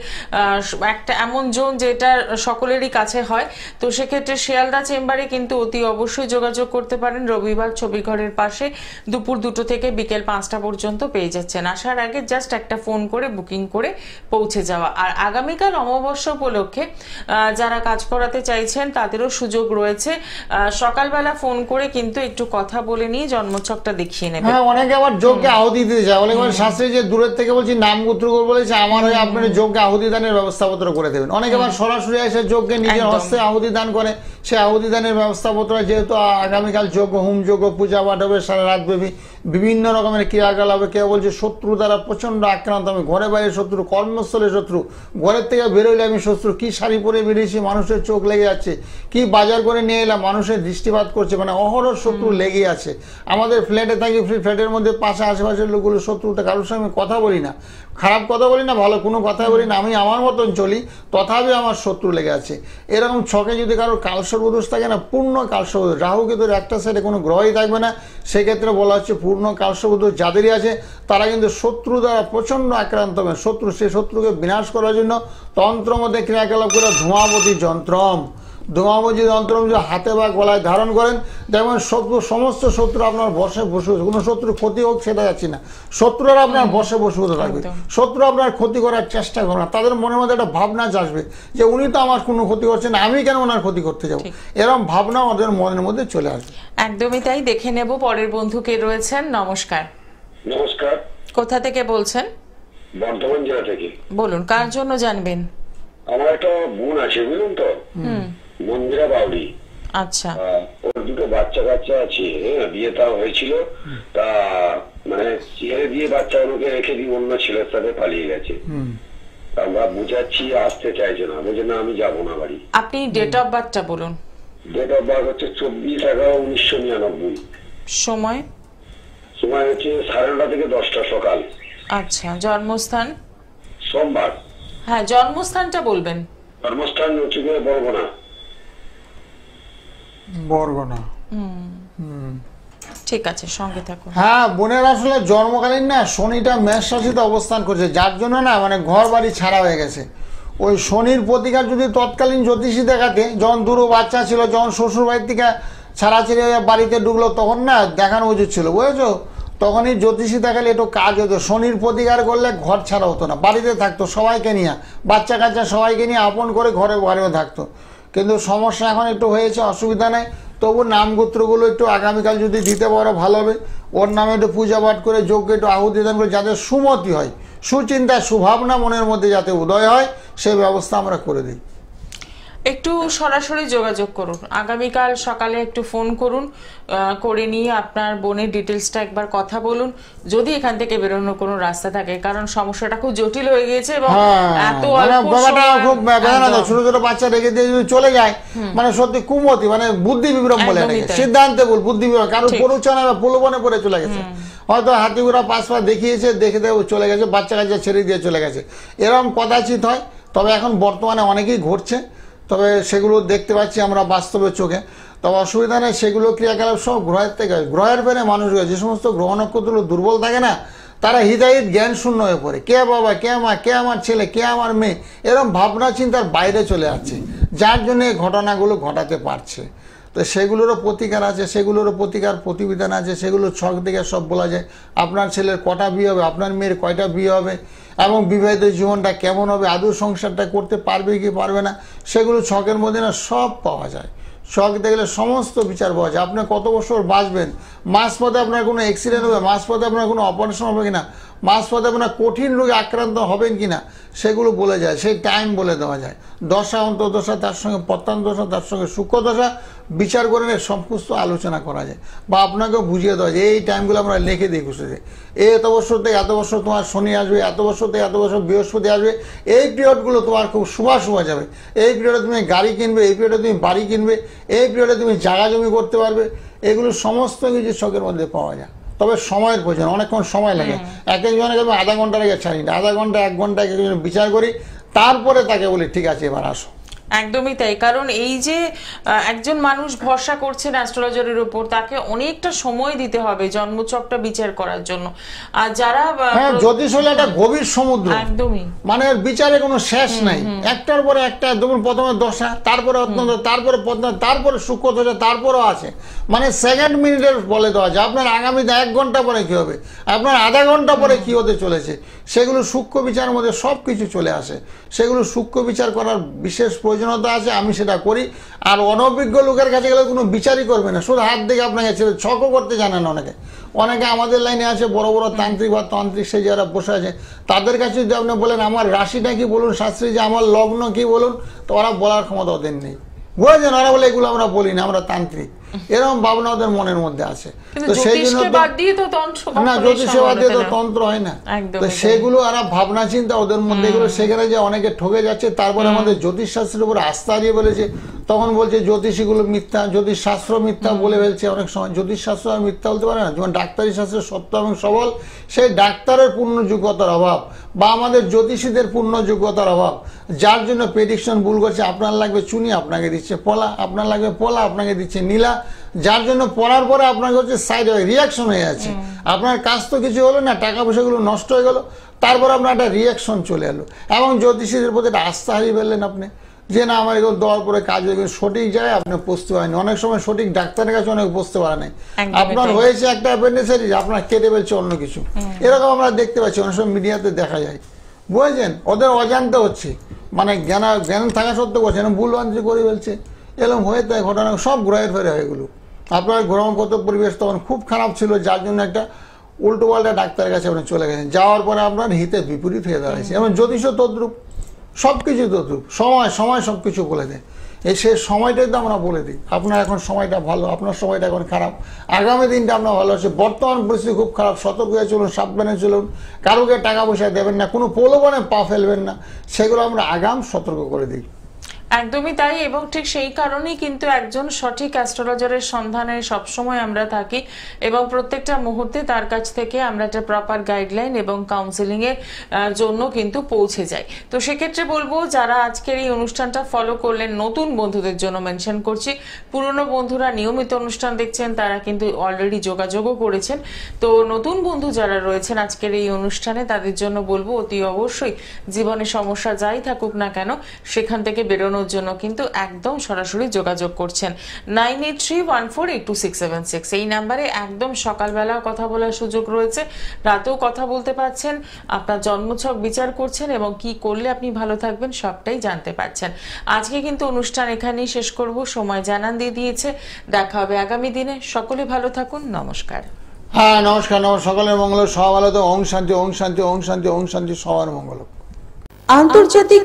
S1: একটা এমন জোন যেটা সকলেরই কাছে হয়। তো সেক্ষেত্রে শিয়ালদা চেম্বারে কিন্তু অতি অবশ্যই যোগাযোগ করতে পারেন। রবিবার ছবিঘরের পাশে দুপুর 2টো থেকে বিকেল 5টা পর্যন্ত পেয়ে যাচ্ছেন। আসার আগে জাস্ট একটা ফোন করে বুকিং করে পৌঁছে যাওয়া। আর আগামীকাল অমাবস্যা উপলক্ষে যারা কাজ করাতে চাইছেন তাদেরও সুযোগ সুযোগ রয়েছে। সকালবেলা ফোন করে কিন্তু একটু কথা বলে নিয়ে জন্মছকটা দেখিয়ে নেবে।
S2: হ্যাঁ, অনেকে আবার যোগকে আহুতি দিতে যায়, অনেক শাস্ত্রে যে দূরের থেকে বলছি নাম গোত্র বলেছে আমার হয়ে আপনার যোগকে আহুতি দানের ব্যবস্থাপত্র করে দেবেন। অনেকে আবার সরাসরি এসে যোগকে নিজের হস্তে আহুতি দান করে, সে আহুতি দানের ব্যবস্থাপত্র যেহেতু আগামীকাল যজ্ঞ, হোম যজ্ঞ, পূজা পাঠ হবে সারা রাত ব্যাপী, বিভিন্ন রকমের ক্রিয়াকলাপ হবে। কেউ বলছে শত্রু দ্বারা প্রচন্ড আক্রান্ত, আমি ঘরে বাইরে শত্রু, কর্মস্থলে শত্রু, ঘরের থেকে বেরোইলে আমি শত্রু, কি শাড়ি পরে বেরিয়েছি মানুষের চোখ লেগে যাচ্ছে, কি বাজার করে নিয়ে এলাম মানুষের দৃষ্টিপাত করছে, মানে অহরহ শত্রু লেগে আছে। আমাদের ফ্ল্যাটে থাকি, ফ্ল্যাটের মধ্যে পাশে আশেপাশের লোকগুলো শত্রুতে, কারোর সঙ্গে কথা বলি না, খারাপ কথা বলি না, ভালো কোনো কথাই বলি না, আমি আমার মতন চলি, তথাপি আমার শত্রু লেগে আছে। এরকম ছকে যদি কারোর কালসর্বদোষ থাকে না, পূর্ণ কালসর্বদোষ, রাহু কেতুর একটা সাইডে কোনো গ্রহই থাকবে না, সেক্ষেত্রে বলা হচ্ছে পূর্ণ কালসর্বদোষ যাদেরই আছে তারা কিন্তু শত্রু দ্বারা প্রচন্ড আক্রান্ত হবে। শত্রু, সেই শত্রুকে বিনাশ করার জন্য তন্ত্র মধ্যে ক্রিয়াকলাপ করে ধূমাবতী যন্ত্রম, ধূমাবতী যন্ত্রম যে হাতে বা গলায় ধারণ করেন, যেমন শত্রু, সমস্ত শত্রু আপনার বসে বসে, কোনো শত্রু ক্ষতি হোক সেটা যাচ্ছি না, শত্রুরা আপনার বসে বসে হতে থাকবে, শত্রু আপনার ক্ষতি করার চেষ্টা করবে না, তাদের মনের মধ্যে একটা ভাবনা আসবে যে উনি তো আমার কোনো ক্ষতি করছেন না, আমি কেন ওনার ক্ষতি করতে যাবো, এরকম ভাবনা আমাদের মনের মধ্যে চলে আসবে।
S1: একদমই তাই। দেখে নেব পরের বন্ধু কে রয়েছেন। নমস্কার।
S3: নমস্কার।
S1: কোথা থেকে বলছেন?
S3: বর্ধমান জেলা থেকে।
S1: বলুন, কার জন্য জানবেন?
S3: আমার একটা বোন আছে, বুঝলেন তো, মন্দিরা বাউরি।
S1: আচ্ছা।
S3: ওর দুটো বাচ্চা কাচ্চা আছে, বিয়ে তাও হয়েছিল, তা মানে ছেড়ে দিয়ে বাচ্চাগুলোকে রেখে দিয়ে অন্য ছেলের সাথে পালিয়ে গেছে। আমরা বুঝাচ্ছি, আসতে চাইছে না, বলছে না আমি যাবো না বাড়ি।
S1: আপনি ডেট অফ বার্থটা বলুন।
S3: ডেট অফ বার্থ হচ্ছে 24/11/1999।
S1: সময়?
S3: সময় হচ্ছে 9:30 থেকে 10টা সকাল।
S1: আচ্ছা। জন্মস্থান?
S3: সোমবার।
S1: হ্যাঁ, জন্মস্থানটা বলবেন।
S3: জন্মস্থান হচ্ছে বরগুনা।
S2: বরগুনা।
S1: ঠিক আছে, সঙ্গে থাকুন।
S2: হ্যাঁ, বোনের আসলে জন্মকালীন না শনিটা মেষ রাশিতে অবস্থান করছে, যার জন্য না মানে ঘর বাড়ি ছাড়া হয়ে গেছে। ওই শনির প্রতিকার যদি তৎকালীন জ্যোতিষী দেখাতে, যখন দুটো বাচ্চা ছিল, যখন শ্বশুর বাড়ির থেকে ছাড়াছাড়ি হয়ে বাড়িতে ঢুকলো, তখন না দেখানো উচিত ছিল, বুঝেছো, তখনই জ্যোতিষী দেখালে একটু কাজ হতো। শনির প্রতিকার করলে ঘর ছাড়া হতো না, বাড়িতে থাকতো সবাইকে নিয়ে, বাচ্চা কাচ্চা সবাইকে নিয়ে আপন করে ঘরে ঘরেও থাকতো। কিন্তু সমস্যা এখন একটু হয়েছে, অসুবিধা নেই, তবু নামগোত্রগুলো একটু আগামীকাল যদি দিতে পারো ভালো হবে। ওর নামে একটু পূজা পাঠ করে যোগ্য একটু আহুতি দান করে যাতে সুমতি হয়, সুচিন্তা সুভাবনা মনের মধ্যে যাতে উদয় হয়, সেই ব্যবস্থা আমরা করে দিই।
S1: একটু সরাসরি যোগাযোগ করুন, আগামীকাল সকালে একটু ফোন করুন, করে নিয়ে আপনার বোনের ডিটেলসটা একবার কথা বলুন, যদি এখান থেকে বেরোনোর কোনো রাস্তা থাকে, কারণ সমস্যাটা খুব জটিল হয়ে গিয়েছে এবং এত
S2: খুব ছোট ছোট বাচ্চা রেখে দিয়ে যদি চলে যায়, মানে সত্যি কুমতি, মানে বুদ্ধি বিভ্রম বলে, সিদ্ধান্তে ভুল, বুদ্ধি বিভ্রম, কারণ প্ররোচনা বা প্রলোভনে পড়ে চলে গেছে, হয়তো হাতিগুড়া পাশ দেখিয়েছে, দেখে চলে গেছে, বাচ্চা কাচ্চা ছেড়ে দিয়ে চলে গেছে, এরকম কদাচিৎ হয়। তবে এখন বর্তমানে অনেকেই ঘটছে, তবে সেগুলো দেখতে পাচ্ছি আমরা বাস্তবের চোখে। তবে অসুবিধা নেই, সেগুলো ক্রিয়াকলাপ সব গ্রহের থেকে, গ্রহের পেরে মানুষ, যে সমস্ত গ্রহ নক্ষত্রগুলো দুর্বল থাকে না, তারা হৃদয়ের জ্ঞান শূন্য হয়ে পড়ে, কে বাবা, কে মা, কে আমার ছেলে, কে আমার মেয়ে, এরকম ভাবনা চিন্তার বাইরে চলে যাচ্ছে, যার জন্য এই ঘটনাগুলো ঘটাতে পারছে। তো সেগুলোরও প্রতিকার আছে, সেগুলোরও প্রতিবিধান আছে, সেগুলো ছক দেখে সব বলা যায়। আপনার ছেলের কটা বিয়ে হবে, আপনার মেয়ের কয়টা বিয়ে হবে, এবং বিবাহিত জীবনটা কেমন হবে, আদৌ সংসারটা করতে পারবে কি পারবে না, সেগুলো ছকের মধ্যে না সব পাওয়া যায়। ছক দেখলে সমস্ত বিচার পাওয়া যায়। আপনি কত বছর বাঁচবেন, মাঝপথে আপনার কোনো অ্যাক্সিডেন্ট হবে, মাঝপথে আপনার কোনো অপারেশন হবে কিনা, মাঝপথে আপনার কঠিন রোগে আক্রান্ত হবেন কিনা, সেগুলো বলে যায়, সেই টাইম বলে দেওয়া যায়। দশা অন্তর্দশা, তার সঙ্গে প্রত্যান্ত দশা, তার সঙ্গে সূক্ষ্ম দশা বিচার করে সমস্ত আলোচনা করা যায়, বা আপনাকেও বুঝিয়ে দেওয়া যায়। এই টাইমগুলো আমরা লিখে দিয়ে খুঁজেছি, এত বছর থেকে এত বছর তোমার শনি আসবে, এত বছর থেকে এত বছর বৃহস্পতি আসবে, এই পিরিয়ডগুলো তোমার খুব শুভ যাবে, এই পিরিয়ডে তুমি গাড়ি কিনবে, এই পিরিয়ডে তুমি বাড়ি কিনবে, এই পিরিয়ডে তুমি জায়গা জমি করতে পারবে, এগুলো সমস্ত কিছু ছকের মধ্যে পাওয়া যায়। তবে সময়ের প্রয়োজন, অনেকক্ষণ সময় লাগে, এক একজনকে আমি আধা ঘন্টা লেগে ছাড়ি না, আধা ঘন্টা 1 ঘন্টা এক একজন বিচার করি, তারপরে তাকে বলি ঠিক আছে এবার আসো।
S1: একদমই তাই, কারণ এই যে একজন মানুষ ভরসা করছেন অ্যাস্ট্রোলজারের উপর, তাকে অনেকটা সময় দিতে হবে জন্মচকটা বিচার করার জন্য। আর যারা
S2: জ্যোতিষ হলো একটা গভীর সমুদ্র,
S1: একদমই,
S2: মানে বিচারে কোনো শেষ নাই, একটার পরে একটা, যেমন প্রথমে দশা, তারপরে অত্যন্ত, তারপরে পদ্মা, তারপরে সূক্ষ্ম দশা, তারপরেও আছে, মানে সেকেন্ড মিনিটের বলে দেওয়া যায় আপনার আগামীতে 1 ঘন্টা পরে কি হবে, আপনার আধা ঘন্টা পরে কি হতে চলেছে, সেগুলো সূক্ষ্ম বিচারের মধ্যে সব কিছু চলে আসে। সেগুলো সূক্ষ্ম বিচার করার বিশেষ প্রয়োজনীয়তা আছে, আমি সেটা করি। আর অনভিজ্ঞ লোকের কাছে গেলে কোনো বিচারই করবে না, শুধু হাত দেখে আপনাকে ছকও করতে জানেন। অনেকে আমাদের লাইনে আছে বড় বড় তান্ত্রিক বা তান্ত্রিক সে যারা বসে আছে, তাদের কাছে যদি আপনি বলেন আমার রাশিটা কি বলুন শাস্ত্রী, যে আমার লগ্ন কি বলুন, তো ওরা বলার ক্ষমতা ওদের নেই। বুঝেছেন, ওরা বলে এগুলো আমরা বলি না, আমরা তান্ত্রিক, এরকম ভাবনা ওদের মনের মধ্যে আছে। তো সেই জন্য না, জ্যোতিষে বাদ দিয়ে তো তন্ত্র হয় না। তো সেগুলো আর ভাবনা চিন্তা ওদের মধ্যে, এগুলো সেখানে যে অনেকে ঠকে যাচ্ছে। তারপরে আমাদের জ্যোতিষ শাস্ত্রের উপর আস্থা দিয়ে বলেছে, তখন বলছে জ্যোতিষীগুলো মিথ্যা, জ্যোতিষ শাস্ত্র মিথ্যা বলে ফেলছে। অনেক সময় জ্যোতিষ শাস্ত্র আর মিথ্যা বলতে পারে না। যেমন ডাক্তারি শাস্ত্রের সত্য এবং সবল, সেই ডাক্তারের পূর্ণ যোগ্যতার অভাব বা আমাদের জ্যোতিষীদের পূর্ণ যোগ্যতার অভাব, যার জন্য প্রেডিকশন ভুল করছে। আপনার লাগবে চুনি, আপনাকে দিচ্ছে পলা, আপনার লাগবে পলা, আপনাকে দিচ্ছে নীলা, যার জন্য পড়ার পরে আপনাকে হচ্ছে সাইড রিয়াকশন হয়ে যাচ্ছে। আপনার কাজ তো কিছু হলো না, টাকা পয়সাগুলো নষ্ট হয়ে গেল, তারপর আপনার একটা রিয়াকশন চলে এলো এবং জ্যোতিষীদের প্রতি একটা আস্থা হারিয়ে ফেললেন আপনি, যে না আমার এগুলো দেওয়ার পরে কাজ হয়ে সঠিক যায় আপনি বুঝতে পারেনি। অনেক সময় সঠিক ডাক্তারের কাছে অনেক বুঝতে পারে নাই, আপনার হয়েছে একটা অ্যাপেন্ডিসাইটিস, আপনার কেটে ফেলছে অন্য কিছু। এরকম আমরা দেখতে পাচ্ছি, অনেক সময় মিডিয়াতে দেখা যায়। বুঝেছেন, ওদের অজান্তে হচ্ছে, মানে জ্ঞান থাকা সত্ত্বেও করছে না, ভুল বান্ধি করে ফেলছে। এরকম হয়ে তাই ঘটনা সব গ্রহের ফেরে হয়ে এগুলো। আপনার গ্রহণগত পরিবেশ তখন খুব খারাপ ছিল, যার জন্য একটা উল্টো পাল্টা ডাক্তারের কাছে আপনি চলে গেছেন, যাওয়ার পরে আপনার হিতে বিপরীত হয়ে দাঁড়াইছে। এবং জ্যোতিষও তদ্রুপ, সব কিছু তদ্রুপ। সময় সব কিছু বলে দেয়। সে সময়টাই তো আমরা বলে দিই, আপনার এখন সময়টা ভালো, আপনার সময়টা এখন খারাপ, আগামী দিনটা আপনার ভালো আছে। বর্তমান পরিস্থিতি খুব খারাপ, সতর্ক হয়ে চলুন, সাবধানে চলুন, কারোকে টাকা পয়সা দেবেন না, কোনো প্রলোভনে পা ফেলবেন না, সেগুলো আমরা আগাম সতর্ক করে দিই।
S1: একদমই তাই। এবং ঠিক সেই কারণেই কিন্তু একজন সঠিক অ্যাস্ট্রোলজারের সন্ধানে সবসময় আমরা থাকি এবং প্রত্যেকটা মুহূর্তে তার কাছ থেকে আমরা একটা প্রপার গাইডলাইন এবং কাউন্সিলিং এর জন্য কিন্তু পৌঁছে যাই। তো সেক্ষেত্রে বলবো, যারা আজকের এই অনুষ্ঠানটা ফলো করলেন, নতুন বন্ধুদের জন্য মেনশন করছি, পুরনো বন্ধুরা নিয়মিত অনুষ্ঠান দেখছেন তারা কিন্তু অলরেডি যোগাযোগও করেছেন। তো নতুন বন্ধু যারা রয়েছেন আজকের এই অনুষ্ঠানে, তাদের জন্য বলবো অতি অবশ্যই জীবনে সমস্যা যাই থাকুক না কেন, সেখান থেকে বেরোনোর জন্য কিন্তু একদম সরাসরি যোগাযোগ করছেন 9831482676 এই নাম্বারে। একদম সকালবেলা কথা বলার সুযোগ রয়েছে, রাতেও কথা বলতে পারছেন, আপনার জন্মছক বিচার করছেন এবং কি করলে আপনি ভালো থাকবেন সবটাই জানতে পারছেন। আজকে কিন্তু অনুষ্ঠান এখানেই শেষ করব, সময় জানান দিয়ে দিয়েছে। দেখা হবে আগামী দিনে, সকলে ভালো থাকুন, নমস্কার।
S2: হ্যাঁ, নমস্কার। সকলের মঙ্গল, সব ভালো তো। ওম শান্তি, ওম শান্তি, ওম শান্তি, ওম শান্তি, সবার মঙ্গল।
S5: আন্তর্জাতিক